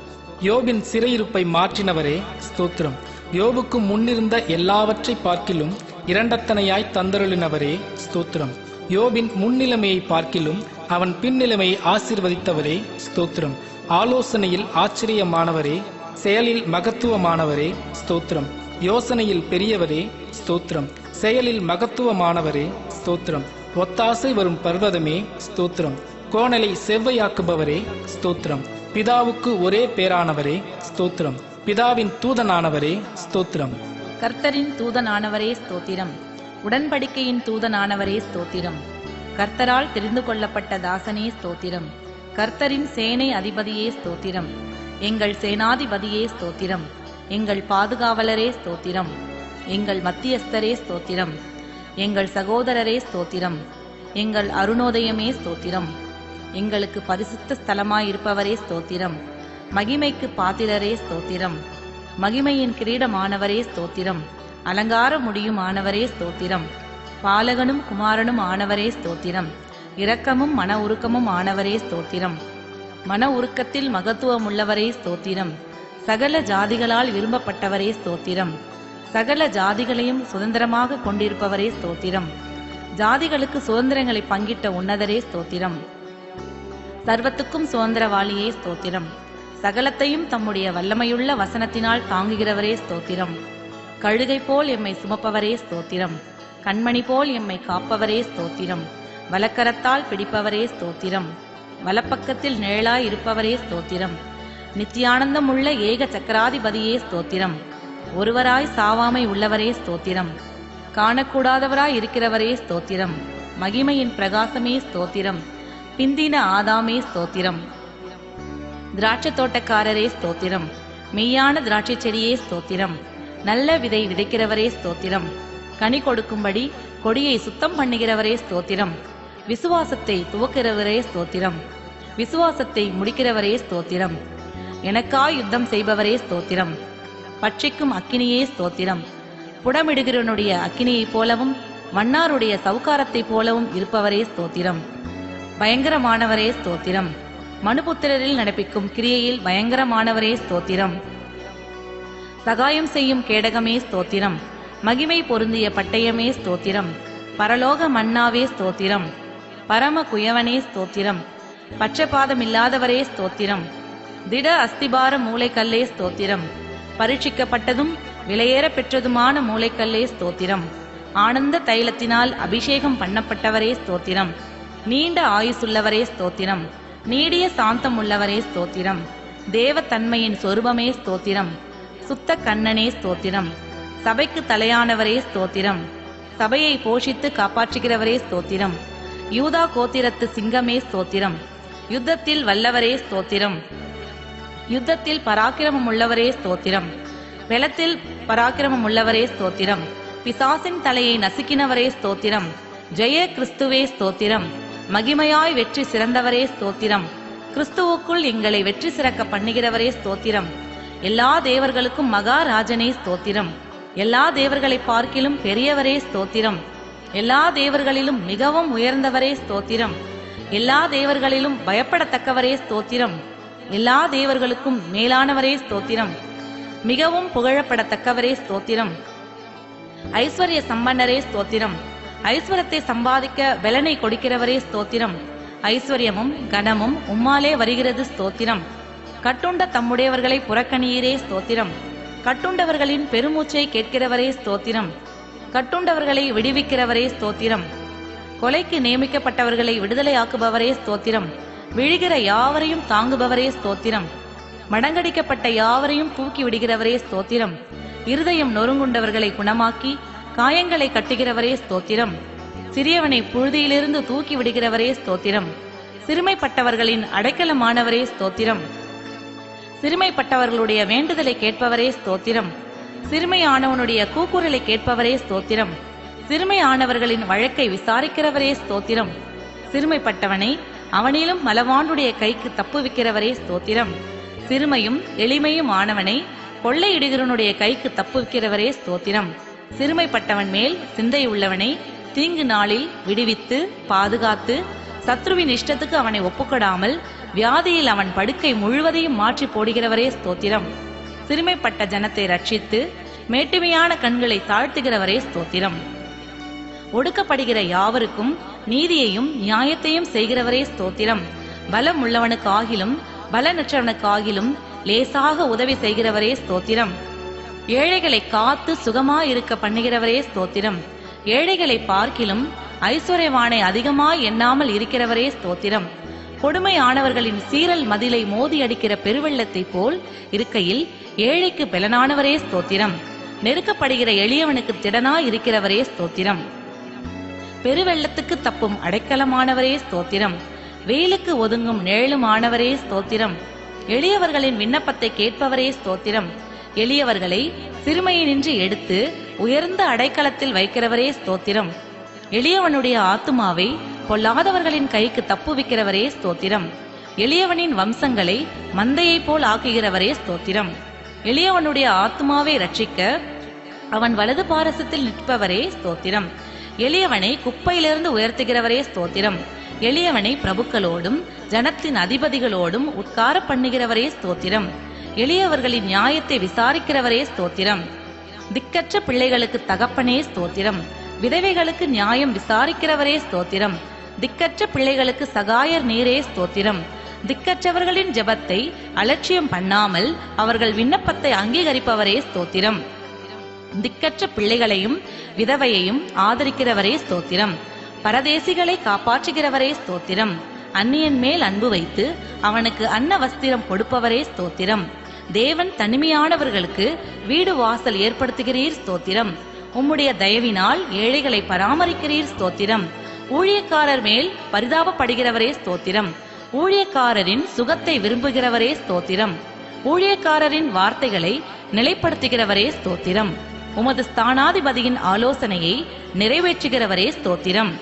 யோபின் சிறையிருப்பை மாற்றினவரே ஸ்தோத்திரம். யோபுக்கு முன்னிருந்த எல்லாவற்றை பார்க்கிலும் இரண்டத்தனையாய் தந்தருளினவரே ஸ்தோத்திரம். யோபின் முன்னிலைமையை பார்க்கிலும் அவன் பின்னிலைமையை ஆசீர்வதித்தவரே ஸ்தோத்திரம். ஆலோசனையில் ஆச்சரியமானவரே, செயலில் மகத்துவமானவரே ஸ்தோத்திரம். யோசனையில் பெரியவரே ஸ்தோத்திரம். செயலில் மகத்துவமானவரே ஸ்தோத்திரம். ஒத்தாசை வரும் பர்வதமே ஸ்தோத்திரம். கோணலை செவ்வையாக்குபவரே ஸ்தோத்திரம். பிதாவுக்கு ஒரே பேரானவரே ஸ்தோத்திரம். பிதாவின் தூதனானவரே ஸ்தோத்திரம். கர்த்தரின் தூதனானவரே ஸ்தோத்திரம். உடன்படிக்கையின் தூதனானவரே ஸ்தோத்திரம். கர்த்தரால் தெரிந்து கொள்ளப்பட்ட தாசனே ஸ்தோத்திரம். கர்த்தரின் சேனை அதிபதியே ஸ்தோத்திரம். எங்கள் சேனாதிபதியே ஸ்தோத்திரம். எங்கள் பாதுகாவலரே ஸ்தோத்திரம். எங்கள் மத்தியஸ்தரே ஸ்தோத்திரம். எங்கள் சகோதரரே ஸ்தோத்திரம். எங்கள் அருணோதயமே ஸ்தோத்திரம். எங்களுக்கு பரிசுத்த ஸ்தலமாயிருப்பவரே ஸ்தோத்திரம். மகிமைக்கு பாத்திரரே ஸ்தோத்திரம். மகிமையின் கிரீடமானவரே ஸ்தோத்திரம். அலங்கார முடியுமானவரே ஸ்தோத்திரம். பாலகனும் குமாரனும் ஆனவரே ஸ்தோத்திரம். இரக்கமும் மன உருக்கமும் ஆனவரே ஸ்தோத்திரம். மன உருக்கத்தில் மகத்துவமுள்ளவரே ஸ்தோத்திரம். சகல ஜாதிகளால் விரும்பப்பட்டவரே ஸ்தோத்திரம். சகல ஜாதிகளையும் சுதந்திரமாக கொண்டிருப்பவரே ஸ்தோத்திரம். ஜாதிகளுக்கு சுதந்திரங்களை பங்கிட்ட உன்னதரே ஸ்தோத்திரம். சர்வத்துக்கும் சுதந்திரவாளியே ஸ்தோத்திரம். சகலத்தையும் தம்முடைய வல்லமையுள்ள வசனத்தினால் தாங்குகிறவரே ஸ்தோத்திரம். கழுகை போல் எம்மை சுமப்பவரே ஸ்தோத்திரம். கண்மணி போல் எம்மை காப்பவரே ஸ்தோத்திரம். வலக்கரத்தால் பிடிப்பவரே ஸ்தோத்திரம். வலப்பக்கத்தில் நிழலாய் இருப்பவரே ஸ்தோத்திரம். நித்தியானந்தமுள்ள ஏக சக்கராதிபதியே ஸ்தோத்திரம். ஒருவராய் சாவாமை உள்ளவரே ஸ்தோத்திரம். காணக்கூடாதவராய் இருக்கிறவரே ஸ்தோத்திரம். மகிமையின் பிரகாசமே ஸ்தோத்திரம். பிந்தின ஆதாமே ஸ்தோத்திரம். திராட்சை தோட்டக்காரரே ஸ்தோத்திரம். மெய்யான திராட்சை செடியே ஸ்தோத்திரம். நல்ல விதை விதைக்கிறவரே ஸ்தோத்திரம். கனி கொடுக்கும்படி கொடியை சுத்தம் பண்ணுகிறவரே ஸ்தோத்திரம். விசுவாசத்தை துவக்கிறவரே ஸ்தோத்திரம். விசுவாசத்தை முடிக்கிறவரே ஸ்தோத்திரம். எனக்காய் யுத்தம் செய்பவரே ஸ்தோத்திரம். பட்சிக்கும் அக்கினியே ஸ்தோத்திரம். புடமிடுகிறவனுடைய அக்கினியைப் போலவும் மன்னாருடைய சவுக்காரத்தைப் போலவும் இருப்பவரே ஸ்தோத்திரம். பயங்கரமானவரே ஸ்தோத்திரம். மனுபுத்திரரில் நடப்பிக்கும் கிரியையில் பயங்கரமானவரே ஸ்தோத்திரம். சகாயம் செய்யும் கேடகமே ஸ்தோத்திரம். மகிமை பொருந்திய பட்டயமே ஸ்தோத்திரம். பரலோக மன்னாவே ஸ்தோத்திரம். பரம குயவனே ஸ்தோத்திரம். பட்சபாதமில்லாதவரே ஸ்தோத்திரம். திட அஸ்திபார மூளைக்கல்லே ஸ்தோத்திரம். பரீட்சிக்கப்பட்டதும் விலையேற பெற்றதுமான மூளைக்கல்லே ஸ்தோத்திரம். ஆனந்த தைலத்தினால் அபிஷேகம் பண்ணப்பட்டவரே ஸ்தோத்திரம். நீண்ட ஆயுசுள்ளவரே ஸ்தோத்திரம். நீடிய சாந்தம் உள்ளவரே ஸ்தோத்திரம். தேவ தன்மையின் சொரூபமே ஸ்தோத்திரம். சுத்த கண்ணனே ஸ்தோத்திரம். சபைக்கு தலையானவரே ஸ்தோத்திரம். சபையை போஷித்து காப்பாற்றுகிறவரே ஸ்தோத்திரம். யூதா கோத்திரத்து சிங்கமே ஸ்தோத்திரம். யுத்தத்தில் வல்லவரே ஸ்தோத்திரம். யுத்தத்தில் பராக்கிரமம் உள்ளவரே ஸ்தோத்திரம். வெலத்தில் பராக்கிரமம் உள்ளவரே ஸ்தோத்திரம். பிசாசின் தலையை நசுக்கினவரே ஸ்தோத்திரம். ஜெய கிறிஸ்துவே ஸ்தோத்திரம். மகிமையாய் வெற்றி சிறந்தவரே ஸ்தோத்திரம். கிறிஸ்துவுக்குள் எங்களை வெற்றி சிறக்க பண்ணுகிறவரே ஸ்தோத்திரம். எல்லா தேவர்களுக்கும் மகாராஜனே ஸ்தோத்திரம். எல்லா தேவர்களை பார்க்கிலும் பெரியவரே ஸ்தோத்திரம். எல்லா தேவர்களிலும் மிகவும் உயர்ந்தவரே ஸ்தோத்திரம். எல்லா தேவர்களிலும் பயப்படத்தக்கவரே ஸ்தோத்திரம். எல்லா தேவர்களுக்கும் மேலானவரே ஸ்தோத்திரம். மிகவும் புகழப்படத்தக்கவரே ஸ்தோத்திரம். ஐஸ்வர்ய சம்பன்னரே ஸ்தோத்திரம். ஐஸ்வரத்தை சம்பாதிக்க வெலனை கொடுக்கிறவரே ஸ்தோத்திரம். ஐஸ்வர்யமும் கனமும் உம்மாலே வருகிறது ஸ்தோத்திரம். கட்டுண்ட தம்முடையவர்களை புறக்கணியீரே ஸ்தோத்திரம். கட்டுண்டவர்களின் பெருமூச்சை கேட்கிறவரே ஸ்தோத்திரம். கட்டுண்டவர்களை விடுவிக்கிறவரே ஸ்தோத்திரம். கொலைக்கு நியமிக்கப்பட்டவர்களை விடுதலையாக்குபவரே ஸ்தோத்திரம். விழுகிற யாவரையும் தாங்குபவரே ஸ்தோத்திரம். மடங்கடிக்கப்பட்ட யாவரையும் தூக்கி விடுகிறவரே ஸ்தோத்திரம். இருதயம் நொறுங்குண்டவர்களை குணமாக்கி காயங்களை கட்டுகிறவரே ஸ்தோத்திரம். சிறியவனை புழுதியிலிருந்து தூக்கி விடுகிறவரே ஸ்தோத்திரம். சிறுமைப்பட்டவர்களின் அடைக்கலமானவரே ஸ்தோத்திரம். சிறுமைப்பட்டவர்களுடைய வேண்டுதலை கேட்பவரே ஸ்தோத்திரம். சிறுமையானவனுடைய கூக்குரலை கேட்பவரே ஸ்தோத்திரம். சிறுமையானவர்களின் வழக்கை விசாரிக்கிறவரே ஸ்தோத்திரம். சிறுமைப்பட்டவனை அவனிலும் மலவாண்டுடைய கைக்கு தப்புவிக்கிறவரே ஸ்தோத்திரம். சிறுமையும் எளிமையும் ஆனவனை கொள்ளையிடுகிறவனுடைய கைக்கு தப்புவிக்கிறவரே ஸ்தோத்திரம். சிறுமைப்பட்டவன் மேல் சிந்தை உள்ளவனை தீங்கு நாளில் விடுவித்து பாதுகாத்து சத்ருவின் இஷ்டத்துக்கு அவனை ஒப்புக்கொடாமல் வியாதியில் அவன் படுக்கை முழுவதையும் மாற்றி போடுகிறவரே ஸ்தோத்திரம். சிறுமைப்பட்ட ஜனத்தை ரட்சித்து மேட்டுமையான கண்களை தாழ்த்துகிறவரே ஸ்தோத்திரம். ஒடுக்கப்படுகிற யாவருக்கும் நீதியையும் நியாயத்தையும் செய்கிறவரே ஸ்தோத்திரம். பலம் உள்ளவனுக்காகிலும் பலனற்றவனுக்காகிலும் லேசாக உதவி செய்கிறவரே ஸ்தோத்திரம். ஏழைகளை காத்து சுகமாயிருக்க பண்ணுகிறவரே ஸ்தோத்திரம். ஏழைகளை பார்க்கிலும் ஐஸ்வர்யவானை அதிகமாய் எண்ணாமல் இருக்கிறவரே ஸ்தோத்திரம். கொடுமையானவர்களின் சீரல் மதிலை மோதி அடிக்கிற பெருவெள்ளத்தை போல் இருக்கையில் ஏழைக்கு பலனானவரே ஸ்தோத்திரம். நெருக்கப்படுகிற எளியவனுக்கு திடனாய் இருக்கிறவரே ஸ்தோத்திரம். பெருவெள்ளத்துக்கு தப்பும் அடைக்கலமானவரே ஸ்தோத்திரம். வெயிலுக்கு ஒதுங்கும் நிழலுமானவரே ஸ்தோத்திரம். எளியவர்களின் விண்ணப்பத்தை கேட்பவரே ஸ்தோத்திரம். எளியவர்களை சிறுமையினின்று எடுத்து உயர்ந்த அடைக்கலத்தில் வைக்கிறவரே ஸ்தோத்திரம். எளியவனுடைய ஆத்துமாவை பொல்லாதவர்களின் கைக்கு தப்புவிக்கிறவரே ஸ்தோத்திரம். எளியவனின் வம்சங்களை மந்தையை போல் ஆக்குகிறவரே ஸ்தோத்திரம். எளியவனுடைய ஆத்துமாவை ரட்சிக்க அவன் வலது பாரசத்தில் நிற்பவரே ஸ்தோத்திரம். எளியவனை குப்பையிலிருந்து உயர்த்துகிறவரே ஸ்தோத்திரம். எளியவனை பிரபுக்களோடும் ஜனத்தின் அதிபதிகளோடும் உட்கார பண்ணுகிறவரே ஸ்தோத்திரம். எளியவர்களின் நியாயத்தை விசாரிக்கிறவரே ஸ்தோத்திரம். திக்கற்ற பிள்ளைகளுக்கு தகப்பனே ஸ்தோத்திரம். விதவைகளுக்கு நியாயம் விசாரிக்கிறவரே ஸ்தோத்திரம். திக்கற்ற பிள்ளைகளுக்கு சகாயர் நீரே ஸ்தோத்திரம். திக்கற்றவர்களின் ஜெபத்தை அலட்சியம் பண்ணாமல் அவர்கள் விண்ணப்பத்தை அங்கீகரிப்பவரே ஸ்தோத்திரம். திக்கற்ற பிள்ளைகளையும் விதவையையும் ஆதரிக்கிறவரே ஸ்தோத்திரம். பரதேசிகளை காப்பாற்றுகிறவரே ஸ்தோத்திரம். அந்நியன் மேல் அன்பு வைத்து அவனுக்கு அன்ன வஸ்திரம் கொடுப்பவரே ஸ்தோத்திரம். தேவன் தனிமையானவர்களுக்கு வீடு வாசல் ஏற்படுத்துகிறீர் ஸ்தோத்திரம். உம்முடைய தயவினால் ஏழைகளை பராமரிக்கிறீர் ஸ்தோத்திரம். ஊழியக்காரர் மேல் பரிதாபப்படுகிறவரே ஸ்தோத்திரம். ஊழியக்காரரின் சுகத்தை விரும்புகிறவரே ஸ்தோத்திரம். ஊழியக்காரரின் வார்த்தைகளை நிலைப்படுத்துகிறவரே ஸ்தோத்திரம். உமது ஸ்தானாதிபதியின் ஆலோசனையை நிறைவேற்றுகிறவரே ஸ்தோத்திரம்.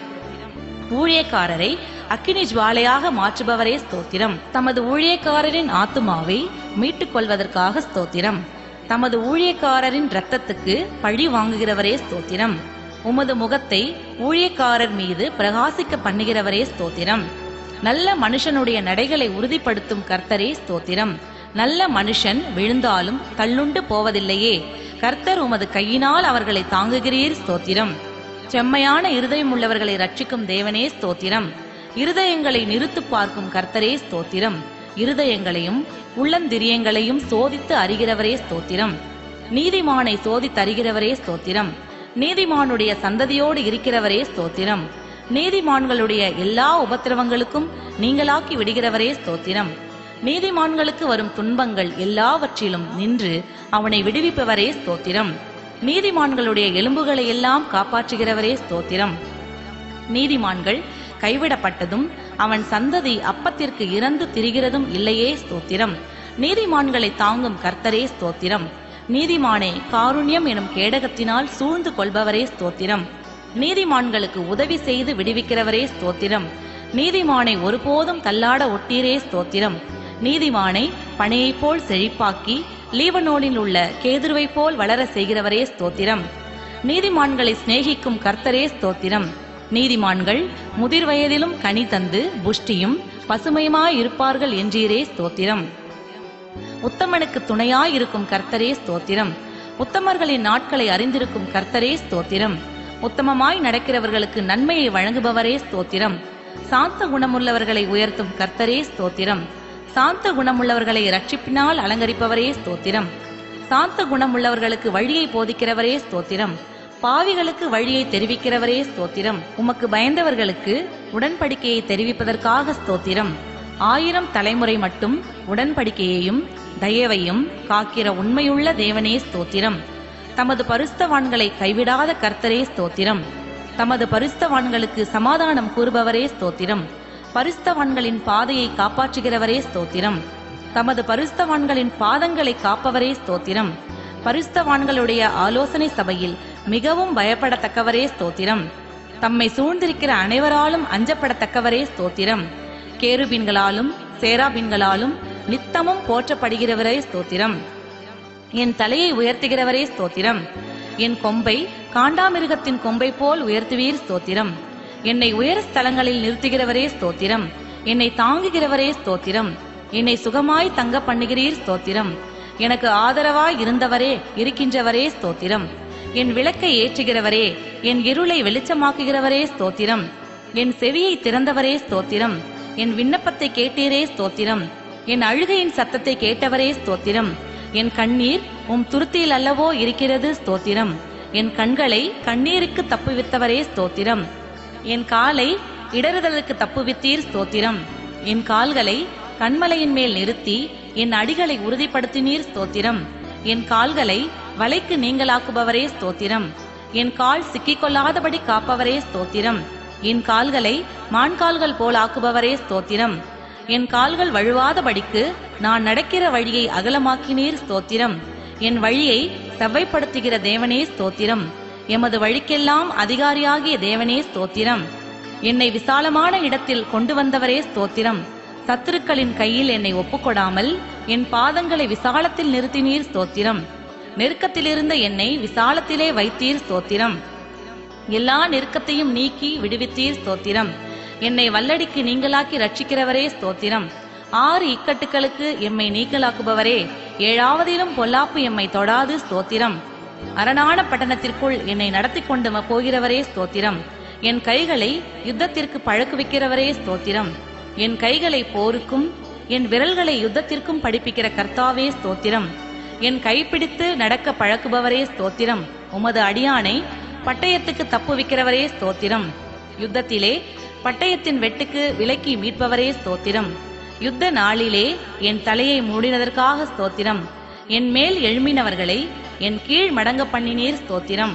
ஊழியக்காரரை அக்கினி ஜுவாலையாக மாற்றுபவரே ஸ்தோத்திரம். தமது ஊழியக்காரரின் ஆத்துமாவை மீட்டுக் கொள்வதற்காக ஸ்தோத்திரம். தமது ஊழியக்காரரின் இரத்தத்துக்கு பழி வாங்குகிறவரே ஸ்தோத்திரம். உமது முகத்தை ஊழியக்காரர் மீது பிரகாசிக்க பண்ணுகிறவரே ஸ்தோத்திரம். நல்ல மனுஷனுடைய நடைகளை உறுதிப்படுத்தும் கர்த்தரே ஸ்தோத்திரம். நல்ல மனுஷன் விழுந்தாலும் தள்ளுண்டு போவதில்லையே, கர்த்தர் உமது கையினால் அவர்களை தாங்குகிறீர் ஸ்தோத்திரம். செம்மையான இருதயம் உள்ளவர்களை ரட்சிக்கும் தேவனே ஸ்தோத்திரம். இருதயங்களை நிறுத்து பார்க்கும் கர்த்தரே ஸ்தோத்திரம். இருதயங்களையும் உள்ளந்திரியங்களையும் சோதித்து அறிகிறவரே ஸ்தோத்திரம். நீதிமானை சோதித்து அறிகிறவரே ஸ்தோத்திரம். நீதிமானுடைய சந்ததியோடு இருக்கிறவரே ஸ்தோத்திரம். நீதிமான்களுடைய எல்லா உபத்திரவங்களுக்கும் நீங்களாக்கி விடுகிறவரே ஸ்தோத்திரம். நீதிமான்களுக்கு வரும் துன்பங்கள் எல்லாவற்றிலும் நின்று அவனை விடுவிப்பவரே ஸ்தோத்திரம். நீதிமான்களுடைய எலும்புகளை எல்லாம் காப்பாற்றுகிறவரே ஸ்தோத்திரம். நீதிமான்கள் கைவிடப்பட்டதும் அவன் சந்ததி அப்பத்திற்கு இறந்து திரிகிறதும் இல்லையே ஸ்தோத்திரம். நீதிமான்களை தாங்கும் கர்த்தரே ஸ்தோத்திரம். நீதிமானே காருண்யம் எனும் கேடகத்தினால் சூழ்ந்து கொள்பவரே ஸ்தோத்திரம். நீதிமான்களுக்கு உதவி செய்து விடுவிக்கிறவரே ஸ்தோத்திரம். நீதிமானை ஒருபோதும் தள்ளாட ஒட்டீரே ஸ்தோத்திரம். நீதிமானை பனையைப் போல் செழிப்பாக்கி லீபனோனில் உள்ள கேதுருவைப் போல் வளர செய்கிறவரே ஸ்தோத்திரம். நீதிமான்களை சிநேகிக்கும் கர்த்தரே ஸ்தோத்திரம். நீதிமான்கள் முதிர் வயதிலும் கனி தந்து புஷ்டியும் பசுமையுமாயிருப்பார்கள் என்றீரே ஸ்தோத்திரம். உத்தமனுக்கு துணையாயிருக்கும் கர்த்தரே ஸ்தோத்திரம். உத்தமர்களின் நாட்களை அறிந்திருக்கும் கர்த்தரே ஸ்தோத்திரம். உத்தமமாய் நடக்கிறவர்களுக்கு நன்மையை வழங்குபவரே ஸ்தோத்திரம். சாந்த குணமுள்ளவர்களை உயர்த்தும் கர்த்தரே ஸ்தோத்திரம். சாந்த குணமுள்ளவர்களை இரட்சிப்பினால் அலங்கரிப்பவரே ஸ்தோத்திரம். சாந்த குணமுள்ளவர்களுக்கு வழியை போதிக்கிறவரே ஸ்தோத்திரம். பாவிகளுக்கு வழியை தெரிவிக்கிறவரே ஸ்தோத்திரம். உமக்கு பயந்தவர்களுக்கு உடன்படிக்கையை தெரிவிப்பதற்காக ஸ்தோத்திரம். 1000 தலைமுறை மட்டும் உடன்படிக்கையையும் தயவையும் காக்கிற உண்மையுள்ள தேவனே ஸ்தோத்திரம். தமது பரிசுத்தவான்களை கைவிடாத கர்த்தரே ஸ்தோத்திரம். தமது பரிசுத்தவான்களுக்கு சமாதானம் கூறுபவரே ஸ்தோத்திரம். பரிசுத்தவான்களின் பாதையை காப்பாற்றுகிறவரே ஸ்தோத்திரம். தமது பரிசுத்தவான்களின் பாதங்களை காப்பவரே ஸ்தோத்திரம். பரிசுத்தவான்களுடைய ஆலோசனை சபையில் மிகவும் பயப்படத்தக்கவரே ஸ்தோத்திரம். தம்மை சூழ்ந்திருக்கிற அனைவராலும் அஞ்சப்படத்தக்கவரே ஸ்தோத்திரம். கேருபீன்களாலும் சேராபீன்களாலும் நித்தமும் போற்றப்படுகிறவரே ஸ்தோத்திரம். என் தலையை உயர்த்துகிறவரே ஸ்தோத்திரம். என் கொம்பை காண்டாமிருகத்தின் கொம்பை போல் உயர்த்துவீர் ஸ்தோத்திரம். என்னை உயர் ஸ்தலங்களில் நிறுத்துகிறவரே ஸ்தோத்திரம். என்னை தாங்குகிறவரே ஸ்தோத்திரம். என்னை சுகமாய் தங்க பண்ணுகிறீர் ஸ்தோத்திரம். எனக்கு ஆதரவாய் இருந்தவரே இருக்கின்றவரே ஸ்தோத்திரம். என் விளக்கை ஏற்றுகிறவரே, என் இருளை வெளிச்சமாக்குகிறவரே ஸ்தோத்திரம். என் செவியை திறந்தவரே ஸ்தோத்திரம். என் விண்ணப்பத்தை கேட்டீரே ஸ்தோத்திரம். என் அழுகையின் சத்தத்தை கேட்டவரே ஸ்தோத்திரம். என் கண்ணீர் உம் துருத்தியில் அல்லவோ இருக்கிறது ஸ்தோத்திரம். என் கண்களை கண்ணீருக்கு தப்புவித்தவரே ஸ்தோத்திரம். என் காலை இடறுதலுக்கு தப்புவித்தீர் ஸ்தோத்திரம். என் கால்களை கண்மலையின் மேல் நிறுத்தி என் அடிகளை உறுதிப்படுத்தினீர் ஸ்தோத்திரம். என் கால்களை வலைக்கு நீங்களாக்குபவரே ஸ்தோத்திரம். என் கால் சிக்கிக்கொள்ளாதபடி காப்பவரே ஸ்தோத்திரம். என் கால்களை மான்கால்கள் போல் ஆக்குபவரே ஸ்தோத்திரம். என் கால்கள் வழுவாதபடிக்கு நான் நடக்கிற வழியை அகலமாக்கினீர் ஸ்தோத்திரம். என் வழியை செவ்வைப்படுத்துகிற தேவனே ஸ்தோத்திரம். எமது வழிக்கெல்லாம் அதிகாரியாகிய தேவனே ஸ்தோத்திரம். என்னை விசாலமான இடத்தில் கொண்டு வந்தவரே ஸ்தோத்திரம். சத்துருக்களின் கையில் என்னை ஒப்புக்கொடாமல் என் பாதங்களை விசாலத்தில் நிறுத்தினீர் ஸ்தோத்திரம். நெருக்கத்திலிருந்த என்னை விசாலத்திலே வைத்தீர் ஸ்தோத்திரம். எல்லா நெருக்கத்தையும் நீக்கி விடுவித்தீர் ஸ்தோத்திரம். என்னை வல்லடிக்கு நீங்களாக்கி ரட்சிக்கிறவரே ஸ்தோத்திரம். 6 இக்கட்டுகளுக்கு எம்மை நீங்களாக்குபவரே, 7ஆவதிலும் பொல்லாப்பு எம்மை தொடாது ஸ்தோத்திரம். அரணான பட்டணத்திற்குள் என்னை நடத்தி கொண்டு போகிறவரே ஸ்தோத்திரம். என் கைகளை யுத்தத்திற்கு பழக்குவிக்கிறவரே ஸ்தோத்திரம். என் கைகளை போருக்கும் என் விரல்களை யுத்தத்திற்கும் படிப்பிக்கிற கர்த்தாவே ஸ்தோத்திரம். என் கைப்பிடித்து நடக்க பழக்குபவரே ஸ்தோத்திரம். உமது அடியானை பட்டயத்துக்கு தப்புவிக்கிறவரே ஸ்தோத்திரம். யுத்தத்திலே பட்டயத்தின் வெட்டுக்கு விலக்கி மீட்பவரே ஸ்தோத்திரம். யுத்த நாளிலே என் தலையை மூடினதற்காக ஸ்தோத்திரம். என் மேல் எழும்பினவர்களை என் கீழ் மடங்க பண்ணினீர் ஸ்தோத்திரம்.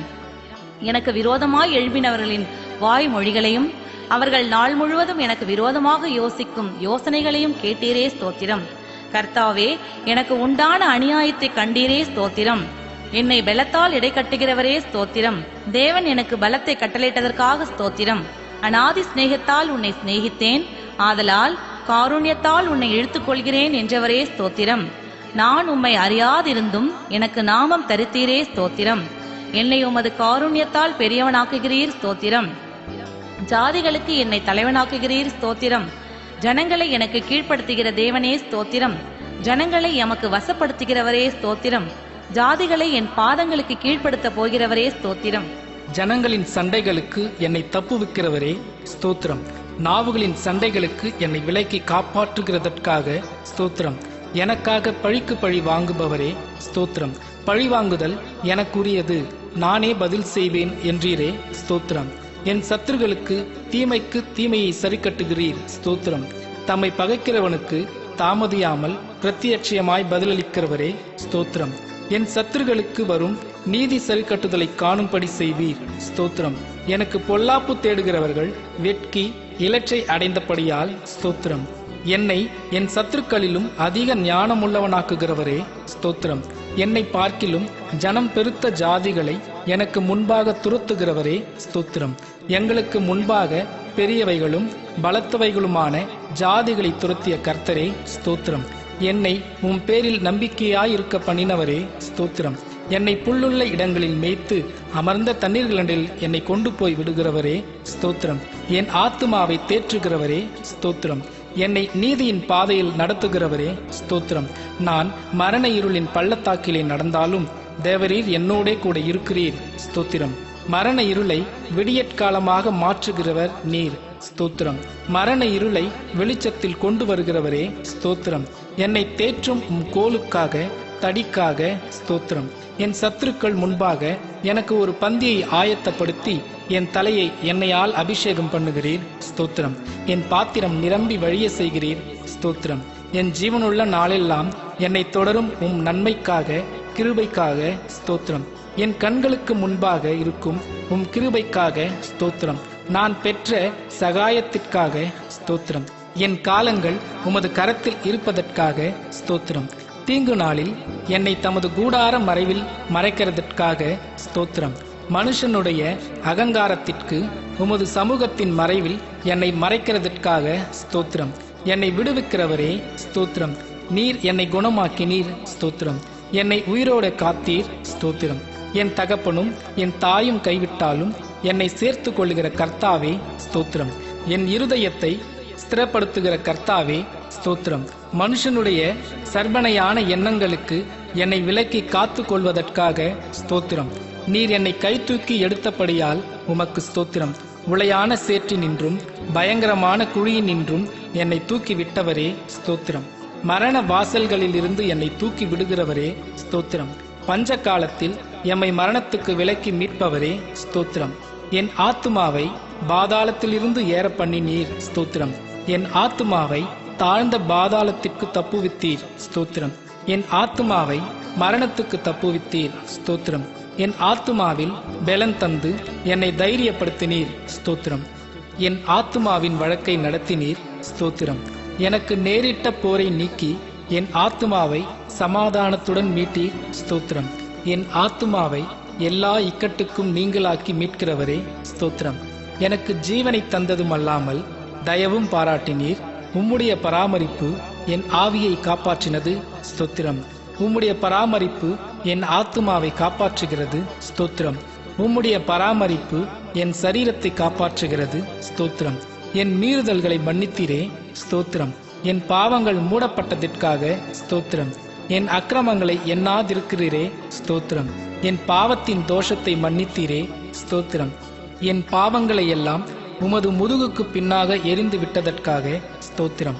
எனக்கு விரோதமாய் எழும்பினவர்களின் வாய்மொழிகளையும் அவர்கள் நாள் முழுவதும் எனக்கு விரோதமாக யோசிக்கும் யோசனைகளையும் கேட்டீரே ஸ்தோத்திரம். கர்த்தாவே, எனக்கு உண்டான அநியாயத்தை கண்டீரே ஸ்தோத்திரம். என்னை பலத்தால் இடைக்கட்டுகிறவரே ஸ்தோத்திரம். தேவன் எனக்கு பலத்தை கட்டளையிட்டதற்காக ஸ்தோத்திரம். அநாதி சிநேகத்தால் உன்னை சிநேகித்தேன், ஆதலால் காருண்யத்தால் உன்னை இழுத்துக் கொள்கிறேன் என்றவரே ஸ்தோத்திரம். நான் உம்மை அறியாதிருந்தும் எனக்கு நாமம் தரித்தீரே ஸ்தோத்திரம். என்னை உமது காருண்யத்தால் பெரியவனாக்குகிறீர் ஸ்தோத்திரம். ஜாதிகளுக்கு என்னை தலைவனாக்குகிறீர் ஸ்தோத்திரம். ஜனங்களை எனக்கு கீழ்ப்படுத்துகிற தேவனே ஸ்தோத்திரம். ஜனங்களை எமக்கு வசப்படுத்துகிறவரே ஸ்தோத்திரம். ஜாதிகளை என் பாதங்களுக்கு கீழ்ப்படுத்த போகிறவரே ஸ்தோத்திரம். ஜனங்களின் சண்டைகளுக்கு என்னை தப்புவிக்கிறவரே ஸ்தோத்திரம். நாவுகளின் சண்டைகளுக்கு என்னை விலக்கி காப்பாற்றுகிறதற்காக ஸ்தோத்திரம். எனக்காக பழிக்கு பழி வாங்குபவரே ஸ்தோத்திரம். பழி வாங்குதல் எனக்குரியது, நானே பதில் செய்வேன் என்றீரே ஸ்தோத்திரம். என் சத்துருக்களுக்கு தீமைக்கு தீமையை சரிக்கட்டுகிறீர் ஸ்தோத்திரம். தம்மை பகைக்கிறவனுக்கு தாமதியாமல் பிரத்யட்சமாய் பதிலளிக்கிறவரே ஸ்தோத்திரம். என் சத்துருக்களுக்கு வரும் நீதி சரிக்கட்டுதலை காணும்படி செய்வீர் ஸ்தோத்திரம். எனக்கு பொல்லாப்பு தேடுகிறவர்கள் வெட்கி இலச்சை அடைந்தபடியால் ஸ்தோத்திரம். என்னை என் சத்துருக்களிலும் அதிக ஞானமுள்ளவனாக்குகிறவரே ஸ்தோத்திரம். என்னை பார்க்கிலும் ஜனம் பெருத்த ஜாதிகளை எனக்கு முன்பாக துரத்துகிறவரே ஸ்தோத்திரம். எங்களுக்கு முன்பாக பெரியவைகளும் பலத்தவைகளுமான ஜாதிகளை துரத்திய கர்த்தரே ஸ்தோத்திரம். என்னை உம் பேரில் நம்பிக்கையாயிருக்க பண்ணினவரே ஸ்தோத்திரம். என்னை புல்லுள்ள இடங்களில் மேய்த்து அமர்ந்த தண்ணீர்களில் என்னை கொண்டு போய் விடுகிறவரே ஸ்தோத்திரம். என் ஆத்துமாவை தேற்றுகிறவரே ஸ்தோத்திரம். என்னை நீதியின் பாதையில் நடத்துகிறவரே ஸ்தோத்திரம். நான் மரண இருளின் பள்ளத்தாக்கிலே நடந்தாலும் தேவரீர் என்னோடே கூட இருக்கிறீர் ஸ்தோத்திரம். மரண இருளை விடியற்காலமாக மாற்றுகிறவர் நீர் ஸ்தோத்திரம். மரண இருளை வெளிச்சத்தில் கொண்டு வருகிறவரே ஸ்தோத்திரம். என்னை தேற்றும் உம் கோலுக்காக தடிக்காக ஸ்தோத்திரம். என் சத்துருக்கள் முன்பாக எனக்கு ஒரு பந்தியை ஆயத்தப்படுத்தி என் தலையை எண்ணெயால் அபிஷேகம் பண்ணுகிறீர் ஸ்தோத்திரம். என் பாத்திரம் நிரம்பி வழிய செய்கிறீர் ஸ்தோத்திரம். என் ஜீவனுள்ள நாளெல்லாம் என்னை தொடரும் உம் நன்மைக்காக கிருபைக்காக ஸ்தோத்திரம். என் கண்களுக்கு முன்பாக இருக்கும் உம் கிருபைக்காக ஸ்தோத்திரம். நான் பெற்ற சகாயத்திற்காக ஸ்தோத்திரம். என் காலங்கள் உமது கரத்தில் இருப்பதற்காக ஸ்தோத்திரம். தீங்கு நாளில் என்னை தமது கூடார மறைவில் மறைக்கிறதற்காக ஸ்தோத்திரம். மனுஷனுடைய அகங்காரத்திற்கு உமது சமூகத்தின் மறைவில் என்னை மறைக்கிறதற்காக ஸ்தோத்திரம். என்னை விடுவிக்கிறவரே ஸ்தோத்திரம். நீர் என்னை குணமாக்கினீர் ஸ்தோத்திரம். என்னை உயிரோடு காத்தீர் ஸ்தோத்திரம். என் தகப்பனும் என் தாயும் கைவிட்டாலும் என்னை சேர்த்து கொள்ளுகிற கர்த்தாவே ஸ்தோத்திரம். என் இருதயத்தை ஸ்திரப்படுத்துகிற கர்த்தாவே ஸ்தோத்திரம். மனுஷனுடைய சர்பனையான எண்ணங்களுக்கு என்னை விலக்கி காத்து கொள்வதற்காக ஸ்தோத்திரம். நீர் என்னை கை தூக்கி எடுத்தபடியால் உமக்கு ஸ்தோத்திரம். உளையான சேற்றினின்றும் பயங்கரமான குழியினின்றும் என்னை தூக்கி விட்டவரே ஸ்தோத்திரம். மரண வாசல்களிலிருந்து என்னை தூக்கி விடுகிறவரே ஸ்தோத்திரம். பஞ்ச காலத்தில் எம்மை மரணத்துக்கு விலக்கி மீட்பவரே ஸ்தோத்திரம். என் ஆத்துமாவை பாதாளத்திலிருந்து ஏற பண்ணினீர் ஸ்தோத்திரம். என் ஆத்துமாவை தாழ்ந்த பாதாளத்திற்கு தப்புவித்தீர் ஸ்தோத்திரம். என் ஆத்துமாவை மரணத்துக்கு தப்புவித்தீர் ஸ்தோத்திரம். என் ஆத்துமாவில் பெலன் தந்து என்னை தைரியப்படுத்தினீர் ஸ்தோத்திரம். என் ஆத்துமாவின் வழக்கை நடத்தினீர் ஸ்தோத்திரம். எனக்கு நேரிட்ட போரை நீக்கி என் ஆத்துமாவை சமாதானத்துடன் மீட்டீர் ஸ்தோத்திரம். என் ஆத்துமாவை எல்லா இக்கட்டுக்கும் நீங்களாக்கி மீட்கிறவரே ஸ்தோத்திரம். எனக்கு ஜீவனை தந்ததும் அல்லாமல் தயவும் பாராட்டினீர். உம்முடைய பராமரிப்பு என் ஆவியை காப்பாற்றினது ஸ்தோத்திரம். உம்முடைய பராமரிப்பு என் ஆத்துமாவை காப்பாற்றுகிறது ஸ்தோத்திரம். உம்முடைய பராமரிப்பு என் சரீரத்தை காப்பாற்றுகிறது ஸ்தோத்திரம். என் மீறுதல்களை மன்னித்தீரே ஸ்தோத்திரம். என் பாவங்கள் மூடப்பட்டதற்காக ஸ்தோத்திரம். என் அக்கிரமங்களை எண்ணாதிருக்கிறீரே ஸ்தோத்திரம். என் பாவத்தின் தோஷத்தை மன்னித்தீரே ஸ்தோத்திரம். என் பாவங்களை எல்லாம் உமது முதுகுக்கு பின்னாக எரிந்து விட்டதற்காக ஸ்தோத்திரம்.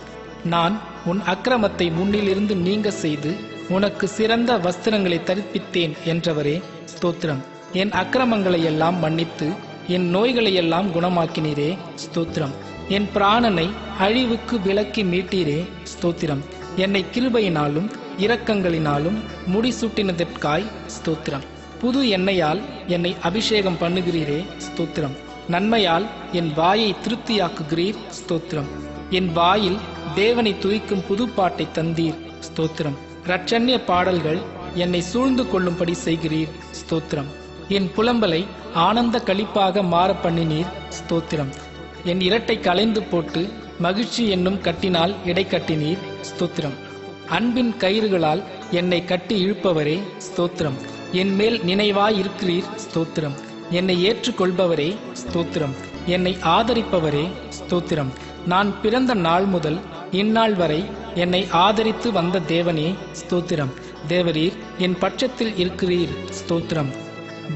நான் உன் அக்கிரமத்தை முன்னிலிருந்து நீங்க செய்து உனக்கு சிறந்த வஸ்திரங்களை தரிப்பித்தேன் என்றவரே ஸ்தோத்திரம். என் அக்கிரமங்களை எல்லாம் மன்னித்து என் நோய்களை எல்லாம் குணமாக்கினீரே ஸ்தோத்திரம். என் பிராணனை அழிவுக்கு விலக்கி மீட்டீரே ஸ்தோத்திரம். என்னை கிருபையினாலும் இரக்கங்களினாலும் முடிசூட்டினதற்காய் ஸ்தோத்திரம். புது எண்ணெயால் என்னை அபிஷேகம் பண்ணுகிறீரே ஸ்தோத்திரம். நன்மையால் என் வாயை திருப்தியாக்குகிறீர் ஸ்தோத்திரம். என் வாயில் தேவனை துதிக்கும் புது பாட்டை தந்தீர் ஸ்தோத்திரம். இரட்சண்ய பாடல்கள் என்னை சூழ்ந்து கொள்ளும்படி செய்கிறீர் ஸ்தோத்திரம். என் புலம்பலை ஆனந்த களிப்பாக மாற பண்ணினீர் ஸ்தோத்திரம். என் இரட்டை களைந்து போட்டு மகிழ்ச்சி என்னும் கட்டினால் இடை கட்டினீர் ஸ்தோத்திரம். அன்பின் கயிறுகளால் என்னை கட்டி இழுப்பவரே ஸ்தோத்திரம். என் மேல் நினைவாய் இருக்கிறீர் ஸ்தோத்திரம். என்னை ஏற்றுக்கொள்பவரே ஸ்தோத்திரம். என்னை ஆதரிப்பவரே ஸ்தோத்திரம். நான் பிறந்த நாள் முதல் இந்நாள் வரை என்னை ஆதரித்து வந்த தேவனே ஸ்தோத்திரம். தேவரீர் என் பட்சத்தில் இருக்கிறீர். ஸ்தோத்திரம்.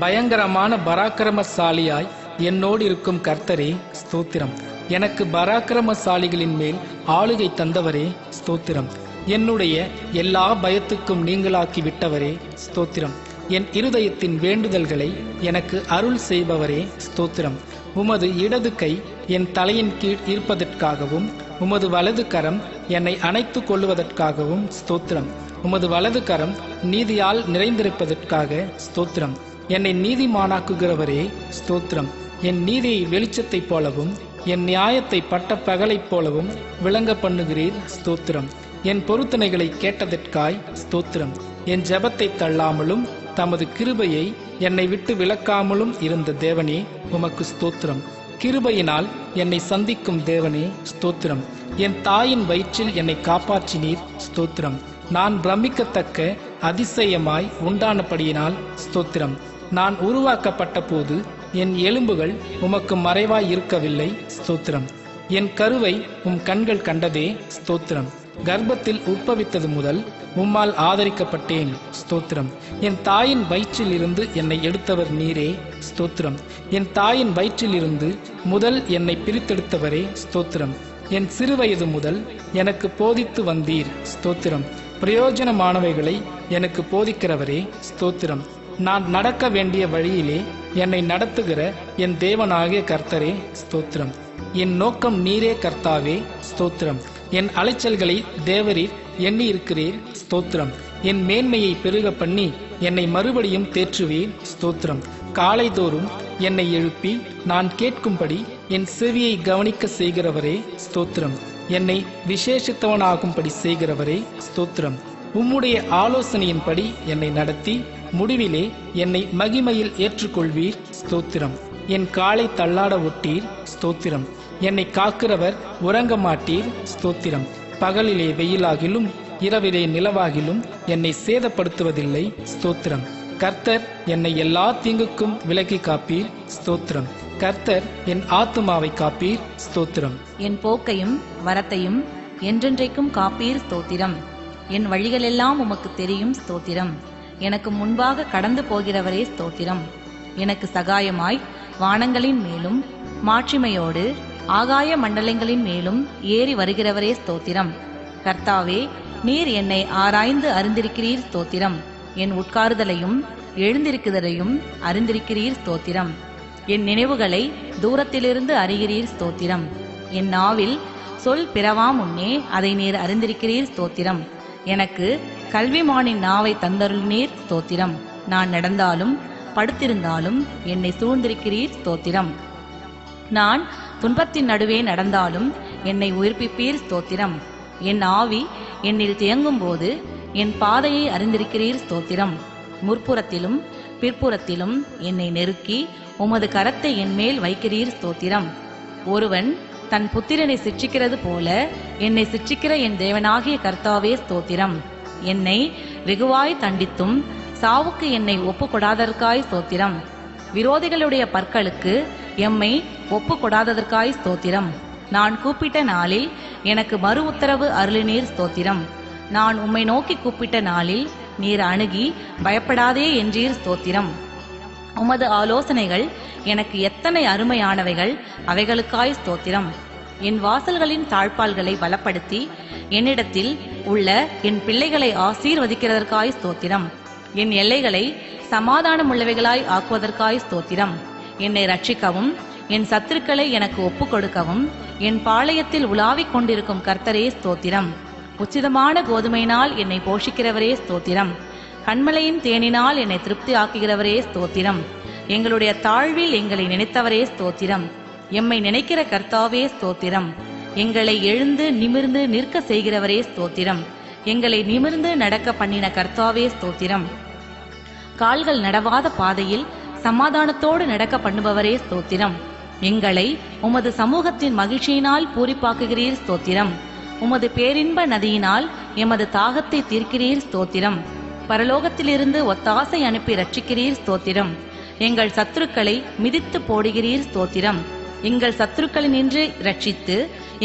பயங்கரமான பராக்கிரமசாலியாய் என்னோடு இருக்கும் கர்த்தரே ஸ்தோத்திரம். எனக்கு பராக்கிரமசாலிகளின் மேல் ஆளுகை தந்தவரே ஸ்தோத்திரம். என்னுடைய எல்லா பயத்துக்கும் நீங்களாக்கி விட்டவரே ஸ்தோத்திரம். என் இருதயத்தின் வேண்டுதல்களை எனக்கு அருள் செய்பவரே ஸ்தோத்திரம். உமது இடது கை என் தலையின் கீழ் இருப்பதற்காகவும் உமது வலது கரம் என்னை அணைத்து கொள்ளுவதற்காகவும் ஸ்தோத்திரம். உமது வலது கரம் நீதியால் நிறைந்திருப்பதற்காக ஸ்தோத்திரம். என்னை நீதிமானாக்குகிறவரே ஸ்தோத்திரம். என் நீதியை வெளிச்சத்தைப் போலவும் என் நியாயத்தை பட்ட பகலைப் போலவும் விளங்க பண்ணுகிறீர். ஸ்தோத்திரம். என் பொருத்தனைகளை கேட்டதற்காய் ஸ்தோத்திரம். என் ஜெபத்தை தள்ளாமலும் தமது கிருபையை என்னை விட்டு விலக்காமலும் இருந்த தேவனே உமக்கு ஸ்தோத்திரம். கிருபையினால் என்னை சந்திக்கும் தேவனே ஸ்தோத்திரம். என் தாயின் வயிற்றில் என்னை காப்பாற்றினீர். ஸ்தோத்திரம். நான் பிரமிக்கத்தக்க அதிசயமாய் உண்டானபடியினால் ஸ்தோத்திரம். நான் உருவாக்கப்பட்ட போது என் எலும்புகள் உமக்கு மறைவாய் இருக்கவில்லை. ஸ்தோத்திரம். என் கருவை உம் கண்கள் கண்டதே. ஸ்தோத்திரம். கர்ப்பத்தில் உட்பவித்தது முதல் உம்மால் ஆதரிக்கப்பட்டேன். ஸ்தோத்திரம். என் தாயின் வயிற்றில் இருந்து என்னை எடுத்தவர் நீரே. ஸ்தோத்திரம். என் தாயின் வயிற்றில் இருந்து முதல் என்னை பிரித்தெடுத்தவரே. ஸ்தோத்திரம். என் சிறுவயது முதல் எனக்கு போதித்து வந்தீர். ஸ்தோத்திரம். பிரயோஜனமானவைகளை எனக்கு போதிக்கிறவரே. ஸ்தோத்திரம். நான் நடக்க வேண்டிய வழியிலே என்னை நடத்துகிற என் தேவனாகிய கர்த்தரே. ஸ்தோத்திரம். என் நோக்கம் நீரே கர்த்தாவே. ஸ்தோத்திரம். என் அலைச்சல்களை தேவரீர் எண்ணி இருக்கிறீர். ஸ்தோத்திரம். என் மேன்மையை பெருக பண்ணி என்னை மறுபடியும் தேற்றுவீர். ஸ்தோத்திரம். காலைதோறும் என்னை எழுப்பி நான் கேட்கும்படி என் செவியை கவனிக்க செய்கிறவரே. ஸ்தோத்திரம். என்னை விசேஷித்தவனாகும்படி செய்கிறவரே. ஸ்தோத்திரம். உம்முடைய ஆலோசனையின்படி என்னை நடத்தி முடிவிலே என்னை மகிமையில் ஏற்றுக்கொள்வீர். ஸ்தோத்திரம். என் காலை தள்ளாட ஒட்டீர். ஸ்தோத்திரம். என்னை காக்கிறவர் உறங்க மாட்டீர். ஸ்தோத்திரம். பகலிலே வெயிலாகிலும் இரவிலே நிலவாகிலும் என்னை சேதப்படுத்துவதில்லை. ஸ்தோத்திரம். கர்த்தர் என்னை எல்லா தீங்குக்கும் விலக்கி காப்பீர். ஸ்தோத்திரம். கர்த்தர் என் ஆத்துமாவை காப்பீர். ஸ்தோத்திரம். என் போக்கையும் வரத்தையும் என்றென்றைக்கும் காப்பீர். ஸ்தோத்திரம். என் வழிகளெல்லாம் உமக்கு தெரியும். ஸ்தோத்திரம். எனக்கு முன்பாக கடந்து போகிறவரே. ஸ்தோத்திரம். எனக்கு சகாயமாய் வானங்களின் மேலும் மாட்சிமையோடு ஆகாய மண்டலங்களின் மேலும் ஏறி வருகிறவரே. ஸ்தோத்திரம். கர்த்தாவே, நீர் என்னை ஆராய்ந்து அறிந்திருக்கிறீர். ஸ்தோத்திரம். என் உட்காருதலையும் எழுந்திருக்குதலையும் அறிந்திருக்கிறீர். ஸ்தோத்திரம். என் நினைவுகளை தூரத்திலிருந்து அறிகிறீர். ஸ்தோத்திரம். என் நாவில் சொல் பிறவா முன்னே அதை நீர் அறிந்திருக்கிறீர். ஸ்தோத்திரம். எனக்கு கல்விமானின் நாவை தந்தருளினீர். ஸ்தோத்திரம். நான் நடந்தாலும் படுத்திருந்தாலும் என்னை சூழ்ந்திருக்கிறீர். ஸ்தோத்திரம். நான் துன்பத்தின் நடுவே நடந்தாலும் என்னை உயிர்ப்பிப்பீர். ஸ்தோத்திரம். என் ஆவி என்னில் தியங்கும் போது என் பாதையை அறிந்திருக்கிறீர். ஸ்தோத்திரம். முற்புறத்திலும் பிற்புறத்திலும் என்னை நெருக்கி உமது கரத்தை என் மேல் வைக்கிறீர். ஸ்தோத்திரம். ஒருவன் தன் புத்திரனை சிட்சிக்கிறது போல என்னை சிட்சிக்கிற என் தேவனாகிய கர்த்தாவே. ஸ்தோத்திரம். என்னை வெகுவாய் தண்டித்தும் சாவுக்கு என்னை ஒப்புக்கொடாததற்காய் ஸ்தோத்திரம். விரோதிகளுடைய பற்களுக்கு எம்மை ஒப்புக்கொடாததற்காய் ஸ்தோத்திரம். நான் கூப்பிட்ட நாளில் எனக்கு மறு உத்தரவு அருளினீர். ஸ்தோத்திரம். நான் உம்மை நோக்கி கூப்பிட்ட நாளில் நீர் அணுகி பயப்படாதே என்றீர். ஸ்தோத்திரம். உமது ஆலோசனைகள் எனக்கு எத்தனை அருமையானவைகள், அவைகளுக்காய் ஸ்தோத்திரம். என் வாசல்களின் தாழ்பால்களை பலப்படுத்தி என்னிடத்தில் உள்ள என் பிள்ளைகளை ஆசீர்வதிக்கிறதற்காய் ஸ்தோத்திரம். என் எல்லைகளை சமாதானமுள்ளவைகளாய் ஆக்குவதற்காய் ஸ்தோத்திரம். என்னை ரட்சிக்கவும் என் சத்துருக்களை எனக்கு ஒப்புக் கொடுக்கவும் என் பாளையத்தில் உலாவிக் கொண்டிருக்கும் கர்த்தரே. ஸ்தோத்திரம். உச்சிதமான கோதுமையினால் என்னை போஷிக்கிறவரே. ஸ்தோத்திரம். கண்மலையின் தேனினால் என்னை திருப்தி ஆக்குகிறவரே. ஸ்தோத்திரம். எங்களுடைய தாழ்வில் எங்களை நினைத்தவரே. ஸ்தோத்திரம். எம்மை நினைக்கிற கர்த்தாவே. ஸ்தோத்திரம். எங்களை எழுந்து நிமிர்ந்து நிற்க செய்கிறவரே. ஸ்தோத்திரம். எங்களை நிமிர்ந்து நடக்க பண்ணின கர்த்தாவே. ஸ்தோத்திரம். கால்கள் நடவாத பாதையில் சமாதானத்தோடு நடக்க பண்ணுபவரே. ஸ்தோத்திரம். எங்களை உமது சமூகத்தின் மகிழ்ச்சியினால் பூரிப்பாக்குகிறீர். ஸ்தோத்திரம். உமது பேரின்ப நதியினால் எமது தாகத்தை தீர்க்கிறீர். ஸ்தோத்திரம். பரலோகத்திலிருந்து ஒத்தாசை அனுப்பி ரட்சிக்கிறீர். ஸ்தோத்திரம். எங்கள் சத்துருக்களை மிதித்து போடுகிறீர். ஸ்தோத்திரம். எங்கள் சத்துருக்களினின்று ரட்சித்து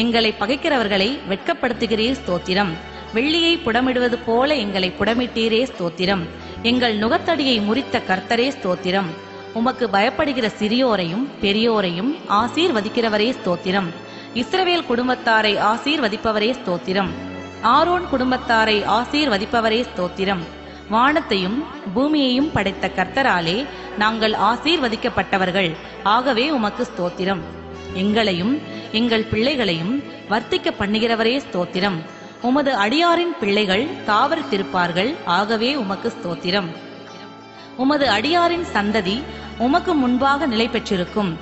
எங்களை பகைக்கிறவர்களை வெட்கப்படுத்துகிறீர். ஸ்தோத்திரம். வெள்ளியை புடமிடுவது போல எங்களை புடமிட்டீரே ஸ்தோத்திரம். எங்கள் நுகத்தடியை முறித்த கர்த்தரே ஸ்தோத்திரம். உமக்கு பயப்படுகிற சிறியோரையும் பெரியோரையும் ஆசீர்வதிக்கிறவரே ஸ்தோத்திரம். இஸ்ரவேல் குடும்பத்தாரை ஆசீர்வதிப்பவரே ஸ்தோத்திரம். ஆரோன் குடும்பத்தாரை ஆசீர்வதிப்பவரே ஸ்தோத்திரம். வானத்தையும் பூமியையும் படைத்த கர்த்தராலே நாங்கள் ஆசீர்வதிக்கப்பட்டவர்கள். ஆகவே உமக்கு ஸ்தோத்திரம். எங்களையும் எங்கள் பிள்ளைகளையும் வர்த்திக்க பண்ணுகிறவரே ஸ்தோத்திரம். உமது அடியாரின் பிள்ளைகள் தாவரித்திருப்பார்கள். ஆகவே உமக்கு ஸ்தோத்திரம். உமது அடியாரின் சந்ததி உமக்கு முன்பாக நிலை பெற்றிருக்கும்.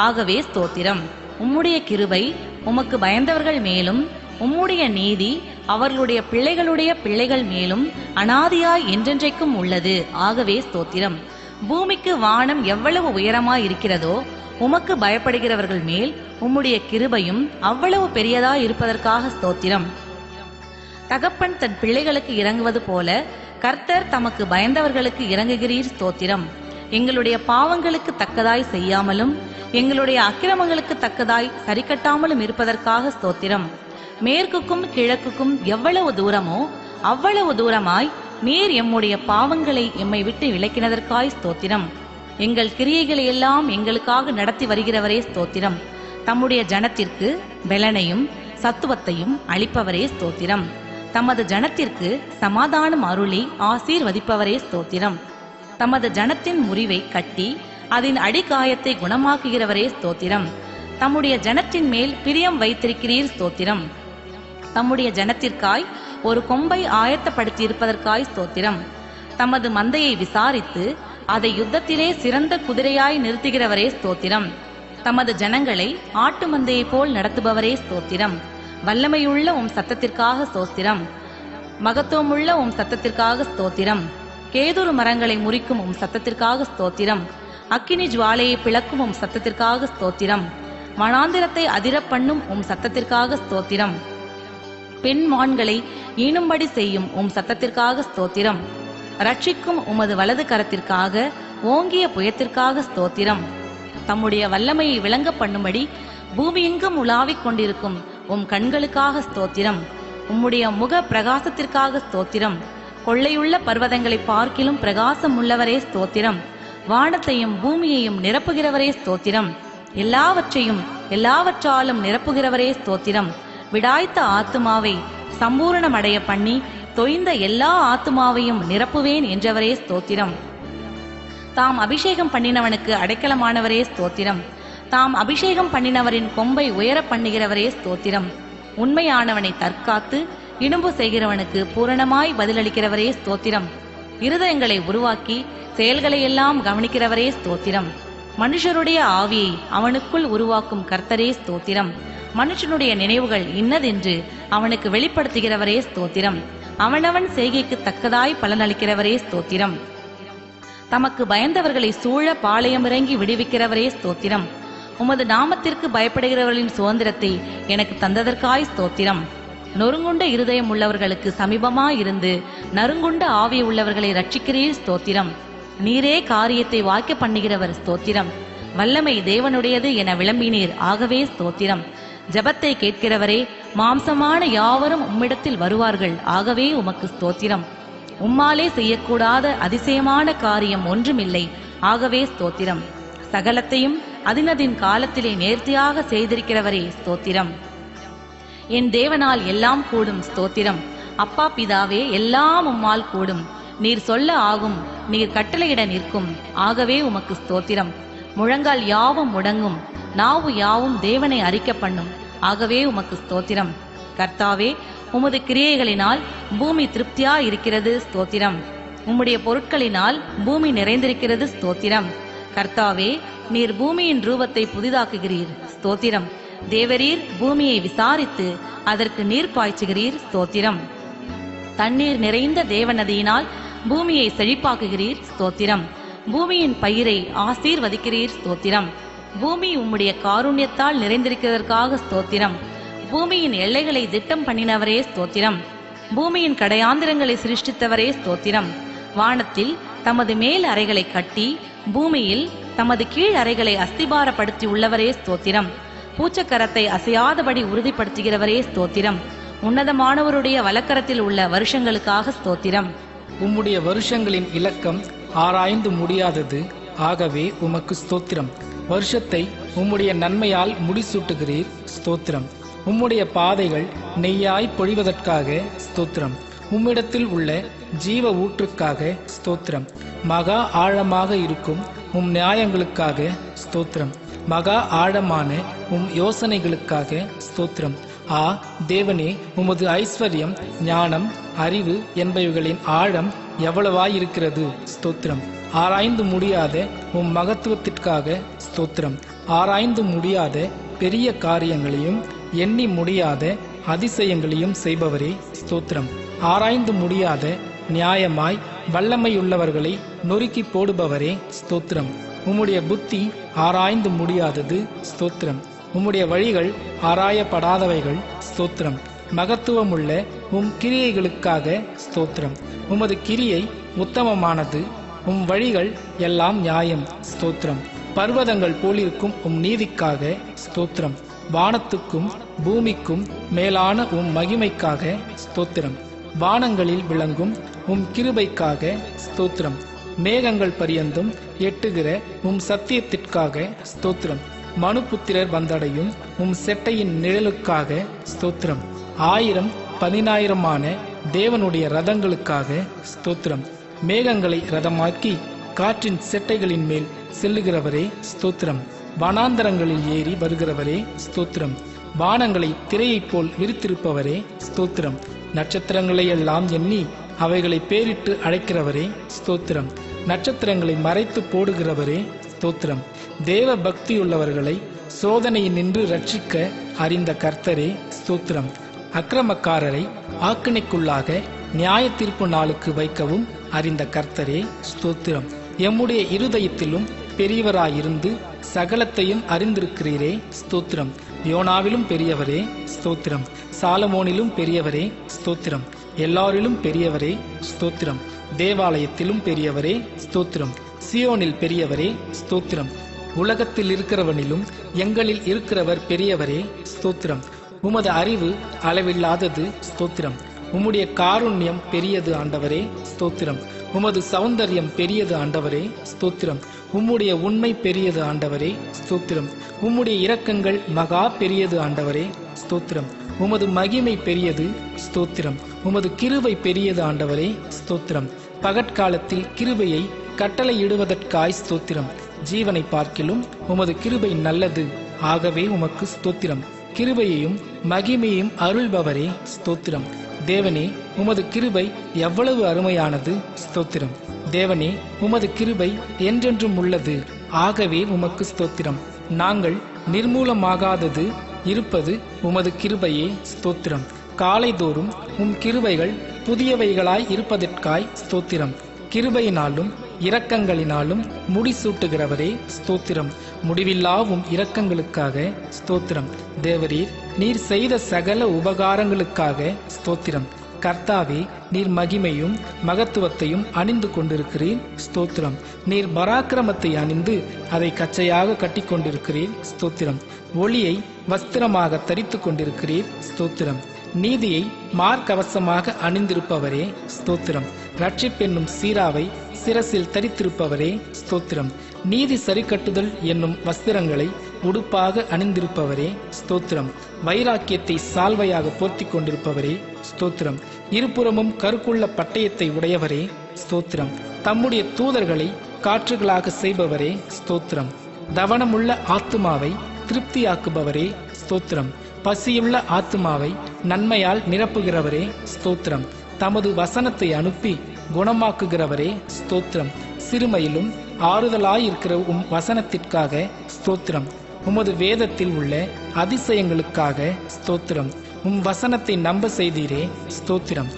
ஆகவே ஸ்தோத்திரம். உம்முடைய கிருபை உமக்கு பயந்தவர்கள் மேலும் உம்முடைய நீதி அவர்களுடைய பிள்ளைகளுடைய பிள்ளைகள் மேலும் அனாதியாய் என்றென்றைக்கும் உள்ளது. ஆகவே ஸ்தோத்திரம். பூமிக்கு வானம் எவ்வளவு உயரமாய் இருக்கிறதோ உமக்கு பயப்படுகிறவர்கள் மேல் உம்முடைய கிருபையும் அவ்வளவு பெரியதாய் இருப்பதற்காக ஸ்தோத்திரம். தகப்பன் தன் பிள்ளைகளுக்கு இறங்குவது போல கர்த்தர் தமக்கு பயந்தவர்களுக்கு இறங்குகிறீர் ஸ்தோத்திரம். எங்களுடைய பாவங்களுக்கு தக்கதாய் செய்யாமலும் எங்களுடைய அக்கிரமங்களுக்கு தக்கதாய் சரிக்கட்டாமலும் இருப்பதற்காக ஸ்தோத்திரம். மேற்குக்கும் கிழக்குக்கும் எவ்வளவு தூரமோ அவ்வளவு தூரமாய் நீர் எம்முடைய பாவங்களை எம்மை விட்டு விலக்கினதற்காய் ஸ்தோத்திரம். எங்கள் கிரியைகளை எல்லாம் எங்களுக்காக நடத்தி வருகிறவரே ஸ்தோத்திரம். தம்முடைய ஜனத்திற்கு பெலனையும் சத்துவத்தையும் அளிப்பவரே ஸ்தோத்திரம். தமது ஜனத்திற்கு சமாதானம் அருளி ஆசீர்வதிப்பவரே ஸ்தோத்திரம். தமது ஜனத்தின் முறிவை கட்டி அதன் அடிகாயத்தை குணமாக்குகிறவரே ஸ்தோத்திரம். தம்முடைய ஜனத்தின் மேல் பிரியம் வைத்திருக்கிறீர் ஸ்தோத்திரம். தம்முடைய ஜனத்திற்காய் ஒரு கொம்பை ஆயத்தப்படுத்தி இருப்பதற்காய் ஸ்தோத்திரம். தமது மந்தையை விசாரித்து அதை யுத்தத்திலே சிறந்த குதிரையாய் நிறுத்துகிறவரே ஸ்தோத்திரம். தமது ஜனங்களை ஆட்டு மந்தையை போல் நடத்துபவரே ஸ்தோத்திரம். வல்லமையுள்ள உம் சத்தத்திற்காக ஸ்தோத்திரம். மகத்துவமுள்ள உம் சத்தத்திற்காக ஸ்தோத்திரம். கேதுரு மரங்களை முறிக்கும் உம் சத்தத்திற்காக ஸ்தோத்திரம். அக்கினி ஜுவாலையை பிளக்கும் உம் சத்தத்திற்காக ஸ்தோத்திரம். வனாந்திரத்தை அதிரப் பண்ணும் உம் சத்தத்திற்காக ஸ்தோத்திரம். பெண் மான்களை ஈனும்படி செய்யும் உம் சத்தத்திற்காக ஸ்தோத்திரம். ரட்சிக்கும் உமது வலது கரத்திற்காக ஓங்கிய புயத்திற்காக ஸ்தோத்திரம். தம்முடைய வல்லமையை விளங்க பண்ணும்படி பூமியெங்கும் உலாவிக் கொண்டிருக்கும் உம் கண்களுக்காக ஸ்தோத்திரம். உம்முடைய முக பிரகாசத்திற்காக ஸ்தோத்திரம். கொள்ளையுள்ள பர்வதங்களை பார்க்கிலும் பிரகாசம் உள்ளவரே ஸ்தோத்திரம். வானத்தையும் பூமியையும் நிரப்புகிறவரே ஸ்தோத்திரம். எல்லாவற்றையும் எல்லாவற்றாலும் நிரப்புகிறவரே ஸ்தோத்திரம். விடாய்த்த ஆத்துமாவை சம்பூரணமடைய பண்ணி தொய்ந்த எல்லா ஆத்துமாவையும் நிரப்புவேன் என்றவரே ஸ்தோத்திரம். தாம் அபிஷேகம் பண்ணினவனுக்கு அடைக்கலமானவரே ஸ்தோத்திரம். தாம் அபிஷேகம் பண்ணினவரின் கொம்பை உயர பண்ணுகிறவரே ஸ்தோத்திரம். உண்மையானவனை தற்காத்து இடும்பு செய்கிறவனுக்கு பூரணமாய் பதிலளிக்கிறவரே ஸ்தோத்திரம். இருதயங்களை உருவாக்கி செயல்களை எல்லாம் கவனிக்கிறவரே ஸ்தோத்திரம். மனுஷருடைய ஆவியை அவனுக்குள் உருவாக்கும் கர்த்தரே ஸ்தோத்திரம். மனுஷனுடைய நினைவுகள் இன்னதென்று அவனுக்கு வெளிப்படுத்துகிறவரே ஸ்தோத்திரம். அவனவன் செய்கைக்கு தக்கதாய் பலனளிக்கிறவரே ஸ்தோத்திரம். தமக்கு பயந்தவர்களை சூழ பாளையமிறங்கி விடுவிக்கிறவரே ஸ்தோத்திரம். உமது நாமத்திற்கு பயப்படுகிறவர்களின் சுதந்திரத்தை எனக்கு தந்ததற்காய் ஸ்தோத்திரம். நொறுங்குண்ட இருதயம் உள்ளவர்களுக்கு சமீபமாயிருந்து நறுங்குண்ட ஆவி உள்ளவர்களை ரட்சிக்கிறீர் ஸ்தோத்திரம். நீரே காரியத்தை வாய்க்க பண்ணுகிறவர் ஸ்தோத்திரம். வல்லமை தேவனுடையது என விளம்பினீர். ஆகவே ஸ்தோத்திரம். ஜபத்தை கேட்கிறவரே, மாம்சமான யாவரும் உம்மிடத்தில் வருவார்கள். ஆகவே உமக்கு ஸ்தோத்திரம். உம்மாலே செய்யக்கூடாத அதிசயமான காரியம் ஒன்றுமில்லை. ஆகவே ஸ்தோத்திரம். சகலத்தையும் அதினதின் காலத்திலே நேர்த்தியாக செய்திருக்கிறவரே ஸ்தோத்திரம். என் தேவனால் எல்லாம் கூடும் ஸ்தோத்திரம். அப்பா பிதாவே, எல்லாம் உம்மால் கூடும். நீர் சொல்ல ஆகும், நீர் கட்டளையிட நிற்கும். ஆகவே உமக்கு ஸ்தோத்திரம். முழங்கால் யாவும் முடங்கும், நாவு யாவும் தேவனை அறிக்க பண்ணும். ஆகவே உமக்கு ஸ்தோத்திரம். கர்த்தாவே, உமது கிரியைகளினால் பூமி திருப்தியா இருக்கிறது ஸ்தோத்திரம். உம்முடைய பொருட்களினால் பூமி நிறைந்திருக்கிறது ஸ்தோத்திரம். கர்த்தாவே, நீர் பூமியின் ரூபத்தை புதிதாக்குகிறீர் ஸ்தோத்திரம். தேவரீர் பூமியை விசாரித்து அதற்கு நீர் பாய்ச்சுகிறீர் ஸ்தோத்திரம். தண்ணீர் நிறைந்த தேவநதியினால் பூமியை செழிப்பாக்குகிறீர் ஸ்தோத்திரம். பூமியின் பயிரை ஆசீர்வதிக்கிறீர் ஸ்தோத்திரம். பூமி உம்முடைய காருண்யத்தால் நிறைந்திருக்கிறதற்காக ஸ்தோத்திரம். பூமியின் எல்லைகளை திட்டம் பண்ணினவரே ஸ்தோத்திரம். பூமியின் கடையாந்திரங்களை சிருஷ்டித்தவரே ஸ்தோத்திரம். வானத்தில் தமது மேல் அறைகளை கட்டி பூமியில் தமது கீழ் அறைகளை அஸ்திபாரப்படுத்தி உள்ளவரே ஸ்தோத்திரம். பூச்சக்கரத்தை அசையாதபடி உறுதிப்படுத்துகிறவரே ஸ்தோத்திரம். உன்னதமானவருடைய வலக்கரத்தில் உள்ள வருஷங்களுக்காக ஸ்தோத்திரம். உம்முடைய வருஷங்களின் இலக்கம் ஆராய்ந்து முடியாதது, ஆகவே உமக்கு ஸ்தோத்திரம். வருஷத்தை உம்முடைய நன்மையால் முடிசூட்டுகிறீர், ஸ்தோத்திரம். உம்முடைய பாதைகள் நெய்யாய் பொழிவதற்காக ஸ்தோத்திரம். உம்மிடத்தில் உள்ள ஜீவ ஊற்றுக்காக ஸ்தோத்திரம். மகா ஆழமாக இருக்கும் உம் நியாயங்களுக்காக ஸ்தோத்திரம். மகா ஆழமான உம் யோசனைகளுக்காக ஸ்தோத்திரம். தேவனே, உமது ஐஸ்வர்யம், ஞானம், அறிவு என்பவைகளின் ஆழம் எவ்வளவாயிருக்கிறது, ஸ்தோத்திரம். ஆராய்ந்து முடியாத உம் மகத்துவத்திற்காக ஸ்தோத்திரம். ஆராய்ந்து முடியாத பெரிய காரியங்களையும் எண்ணி முடியாத அதிசயங்களையும் செய்பவரே, ஸ்தோத்திரம். ஆராய்ந்து முடியாத நியாயமாய் வல்லமையுள்ளவர்களை நொறுக்கி போடுபவரே, ஸ்தோத்திரம். உம்முடைய புத்தி ஆராய்ந்து முடியாதது, ஸ்தோத்திரம். உம்முடைய வழிகள் ஆராயப்படாதவைகள், ஸ்தோத்திரம். மகத்துவமுள்ள உம் கிரியைகளுக்காக ஸ்தோத்திரம். உமது கிரியை உத்தமமானது, உம் வழிகள் எல்லாம் நியாயம், ஸ்தோத்திரம். பர்வதங்கள் போலிருக்கும் உம் நீதிக்காக ஸ்தோத்திரம். வானத்துக்கும் பூமிக்கும் மேலான உம் மகிமைக்காக ஸ்தோத்திரம். வானங்களில் விளங்கும் உம் கிருபைக்காக ஸ்தோத்திரம். மேகங்கள் பரியந்தும் எட்டுகிற உம் சத்தியத்திற்காக ஸ்தோத்திரம். மனுபுத்திரர் வந்தடையும் உம் செட்டையின் நிழலுக்காக ஸ்தோத்திரம். 1000 10,000 தேவனுடைய ரதங்களுக்காக ஸ்தோத்திரம். மேகங்களை ரதமாக்கி காற்றின் செட்டைகளின் மேல் செல்லுகிறவரே, ஸ்தோத்திரம். வனாந்தரங்களில் ஏறி வருகிறவரே, ஸ்தோத்திரம். வானங்களை திரையைப் போல் விரித்திருப்பவரே, ஸ்தோத்திரம். நட்சத்திரங்களை எல்லாம் எண்ணி அவைகளை பேரிட்டு அழைக்கிறவரே, ஸ்தோத்திரம். நட்சத்திரங்களை மறைத்து போடுகிறவரே, ஸ்தோத்திரம். தேவ பக்தியுள்ளவர்களை சோதனையில் நின்று ரட்சிக்க அறிந்த கர்த்தரே, ஸ்தோத்திரம். அக்கிரமக்காரரை ஆக்கினைக்குள்ளாக நியாய தீர்ப்பு நாளுக்கு வைக்கவும் அறிந்த கர்த்தரே, ஸ்தோத்திரம். எம்முடைய இருதயத்திலும் பெரியவராயிருந்து சகலத்தையும் அறிந்திருக்கிறீரே, ஸ்தோத்திரம். யோனாவிலும் பெரியவரே, ஸ்தோத்திரம். சாலமோனிலும் பெரியவரே, ஸ்தோத்திரம். எல்லாரிலும் பெரியவரே, ஸ்தோத்திரம். தேவாலயத்திலும் பெரியவரே, ஸ்தோத்திரம். சியோனில் பெரியவரே, ஸ்தோத்திரம். உலகத்தில் இருக்கிறவனிலும் எங்களில் இருக்கிறவர் பெரியவரே, ஸ்தோத்திரம். உமது அறிவு அளவில்லாதது, ஸ்தோத்திரம். உம்முடைய காருண்யம் பெரியது, ஆண்டவரே, ஸ்தோத்திரம். உமது சௌந்தர்யம் பெரியது, ஆண்டவரே, ஸ்தோத்திரம். உம்முடைய உண்மை பெரியது, ஆண்டவரே, ஸ்தோத்திரம். உம்முடைய இரக்கங்கள் மகா பெரியது, ஆண்டவரே, ஸ்தோத்திரம். உமது மகிமை பெரியது, ஸ்தோத்திரம். உமது கிருபை பெரியது, ஆண்டவரே, ஸ்தோத்திரம். பகற்காலத்தில் கிருபையை கட்டளையிடுவதற்காய் ஸ்தோத்திரம். ஜீவனை பார்க்கிலும் உமது கிருபை நல்லது, ஆகவே உமக்கு ஸ்தோத்திரம். கிருபையையும் மகிமையையும் அருள்பவரே, ஸ்தோத்திரம். தேவனே, உமது கிருபை எவ்வளவு அருமையானது, ஸ்தோத்திரம். தேவனே, உமது கிருபை என்றென்றும் உள்ளது, ஆகவே உமக்கு ஸ்தோத்திரம். நாங்கள் நிர்மூலமாகாதது இருப்பது உமது கிருபையே, ஸ்தோத்திரம். காலைதோறும் உம் கிருபைகள் புதியவைகளாய் இருப்பதற்காய் ஸ்தோத்திரம். கிருபையினாலும் இரக்கங்களினாலும் முடிசூட்டுகிறவரே, ஸ்தோத்திரம். முடிவில்லாவும் இரக்கங்களுக்காக ஸ்தோத்திரம். தேவரீர், நீர் செய்த சகல உபகாரங்களுக்காக ஸ்தோத்திரம். கர்த்தாவே, நீர் மகிமையும் மகத்துவத்தையும் அணிந்து கொண்டிருக்கிறீர், ஸ்தோத்திரம். நீர் பராக்கிரமத்தை அணிந்து அதை கச்சையாக கட்டிக்கொண்டிருக்கிறீர், ஸ்தோத்திரம். ஒளியை வஸ்திரமாக தரித்து கொண்டிருக்கிறீர், ஸ்தோத்திரம். நீதியை மார்க்கவசமாக அணிந்திருப்பவரே, ஸ்தோத்திரம். ரட்சிப்பென்னும் சீராவை சிரசில் தரித்திருப்பவரே, ஸ்தோத்திரம். நீதி சரிக்கட்டுதல் என்னும் வஸ்திரங்களை உடுப்பாக அணிந்திருப்பவரே, ஸ்தோத்திரம். வைராக்கியத்தை சால்வையாக போர்த்தி கொண்டிருப்பவரே, ஸ்தோத்திரம். இருபுறமும் கருக்குள்ள பட்டயத்தை உடையவரே, ஸ்தோத்திரம். தம்முடைய தூதர்களை காற்றுகளாக செய்பவரே, ஸ்தோத்திரம். தவனமுள்ள ஆத்துமாவை திருப்தியாக்குபவரே, ஸ்தோத்திரம். பசியுள்ள ஆத்துமாவை நன்மையால் நிரப்புகிறவரே, ஸ்தோத்திரம். தமது வசனத்தை அனுப்பி குணமாக்குகிறவரே, ஸ்தோத்திரம். சிறுமையிலும் ஆறுதலாயிருக்கிற உம் வசனத்திற்காக ஸ்தோத்திரம். உமது வேதத்தில் உள்ள அதிசயங்களுக்காக ஸ்தோத்திரம். உம் வசனத்தை நம்ப செய்தீரே, ஸ்தோத்திரம்.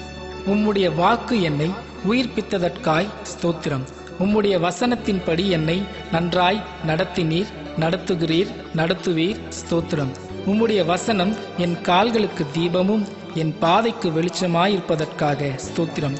உம்முடைய வாக்கு என்னை உயிர்ப்பித்ததற்காய் ஸ்தோத்திரம். உம்முடைய வசனத்தின்படி என்னை நன்றாய் நடத்தினீர், நடத்துகிறீர், நடத்துவீர், ஸ்தோத்திரம். உம்முடைய வசனம் என் கால்களுக்கு தீபமும் என் பாதைக்கு வெளிச்சமாயிருப்பதற்காக ஸ்தோத்திரம்.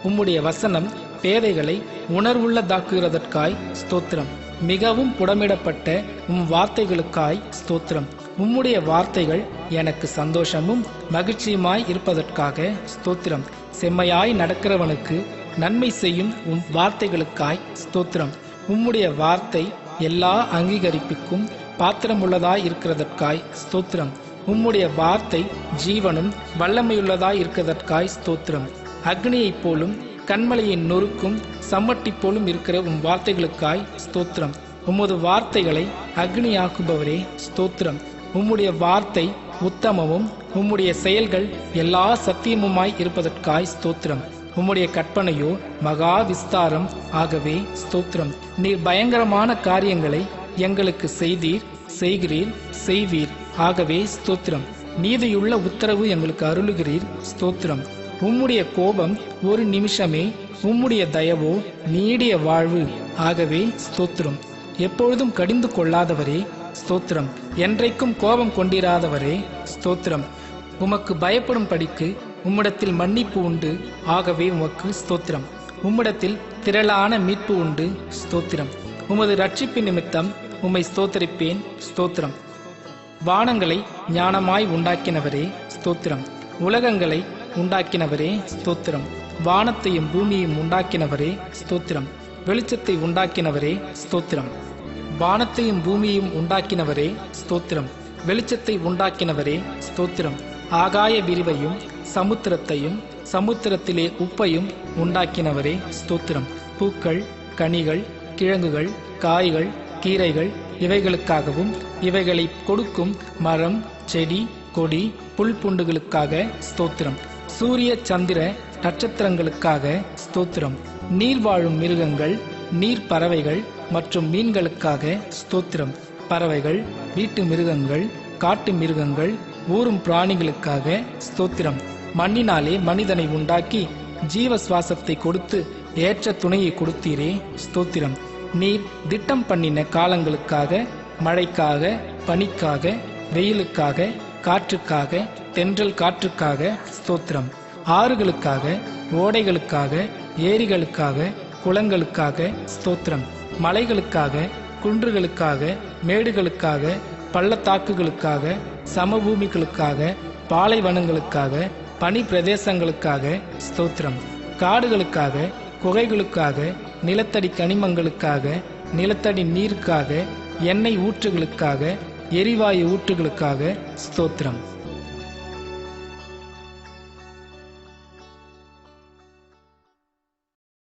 உம்முடைய வசனம் பேதைகளை உணர்வுள்ளதாக்குகிறதற்காய் ஸ்தோத்திரம். மிகவும் புடமிடப்பட்ட உம் வார்த்தைகளுக்காய் ஸ்தோத்திரம். உம்முடைய வார்த்தைகள் எனக்கு சந்தோஷமும் மகிழ்ச்சியுமாய் இருப்பதற்காக ஸ்தோத்திரம். செம்மையாய் நடக்கிறவனுக்கு நன்மை செய்யும் உம் வார்த்தைகளுக்காய் ஸ்தோத்திரம். உம்முடைய வார்த்தை எல்லா அங்கீகரிப்புக்கும் பாத்திரமுள்ளதாய் இருக்கிறதற்காய் ஸ்தோத்திரம். உம்முடைய வார்த்தை ஜீவனும் வல்லமையுள்ளதாய் இருக்கிறதற்காய் ஸ்தோத்திரம். அக்னியைப் போலும் கண்மலையின் நொறுக்கும் சம்மட்டி போலும் இருக்கிற உம் வார்த்தைகளுக்காய் ஸ்தோத்திரம். உமது வார்த்தைகளை அக்னியாக்குபவரே ஸ்தோத்திரம். உம்முடைய வார்த்தை உத்தமமும் உம்முடைய செயல்கள் எல்லா சத்தியமுமாய் இருப்பதற்காய் ஸ்தோத்திரம். உம்முடைய கற்பனையோ மகா விஸ்தாரம் ஆகவே ஸ்தோத்திரம். நீர் பயங்கரமான காரியங்களை எங்களுக்கு செய்தீர், செய்கிறீர், செய்வீர் ஆகவே ஸ்தோத்திரம். நீதியுள்ள உத்தரவு எங்களுக்கு அருளுகிறீர் ஸ்தோத்திரம். உம்முடைய கோபம் ஒரு நிமிஷமே, உம்முடைய தயவோ நீடிய வாழ்வு ஆகவே ஸ்தோத்திரம். எப்பொழுதும் கடிந்து கொள்ளாதவரே ஸ்தோத்திரம். என்றைக்கும் கோபம் கொண்டிராதவரே ஸ்தோத்திரம். உமக்கு பயப்படும் படிக்கு உம்மிடத்தில் மன்னிப்பு உண்டு ஆகவே உமக்கு ஸ்தோத்திரம். உம்மிடத்தில் திரளான மீட்பு உண்டு ஸ்தோத்திரம். உமது ரட்சிப்பு நிமித்தம் உம்மை ஸ்தோத்தரிப்பேன் ஸ்தோத்திரம். வானங்களை ஞானமாய் உண்டாக்கினவரே ஸ்தோத்திரம். உலகங்களை உண்டாக்கினவரே ஸ்தோத்திரம். வானத்தையும் பூமியையும் உண்டாக்கினவரே ஸ்தோத்திரம். வெளிச்சத்தை உண்டாக்கினவரே ஸ்தோத்திரம். வானத்தையும் பூமியையும் உண்டாக்கினவரே ஸ்தோத்திரம். வெளிச்சத்தை உண்டாக்கினவரே ஸ்தோத்திரம். ஆகாய விரிவையும் சமுத்திரத்தையும் சமுத்திரத்திலே உப்பையும் உண்டாக்கினவரே ஸ்தோத்திரம். பூக்கள், கனிகள், கிழங்குகள், காய்கள், கீரைகள் இவைகளுக்காகவும் இவைகளை கொடுக்கும் மரம், செடி, கொடி, புல் பூண்டுகளுக்காக ஸ்தோத்திரம். சூரிய சந்திர நட்சத்திரங்களுக்காக ஸ்தோத்திரம். நீர் வாழும் மிருகங்கள், நீர் பறவைகள் மற்றும் மீன்களுக்காக ஸ்தோத்திரம். பறவைகள், வீட்டு மிருகங்கள், காட்டு மிருகங்கள், ஊரும் பிராணிகளுக்காக ஸ்தோத்திரம். மண்ணினாலே மனிதனை உண்டாக்கி ஜீவ சுவாசத்தை கொடுத்து ஏற்ற துணையை கொடுத்தீரே ஸ்தோத்திரம். நீர் திட்டம் பண்ணின காலங்களுக்காக, மழைக்காக, பனிக்காக, வெயிலுக்காக, காற்றுக்காக, தென்றல் காற்றுக்காக ஸ்தோத்திரம். ஆறுகளுக்காக, ஓடைகளுக்காக, ஏரிகளுக்காக, குளங்களுக்காக ஸ்தோத்திரம். மலைகளுக்காக, குன்றுகளுக்காக, மேடுகளுக்காக, பள்ளத்தாக்குகளுக்காக, சமபூமிகளுக்காக, பாலைவனங்களுக்காக, பனி பிரதேசங்களுக்காக ஸ்தோத்திரம். காடுகளுக்காக, குகைகளுக்காக, நிலத்தடி கனிமங்களுக்காக, நிலத்தடி நீருக்காக, எண்ணெய் ஊற்றுகளுக்காக, எரிவாயு ஊற்றுகளுக்காக ஸ்தோத்திரம்.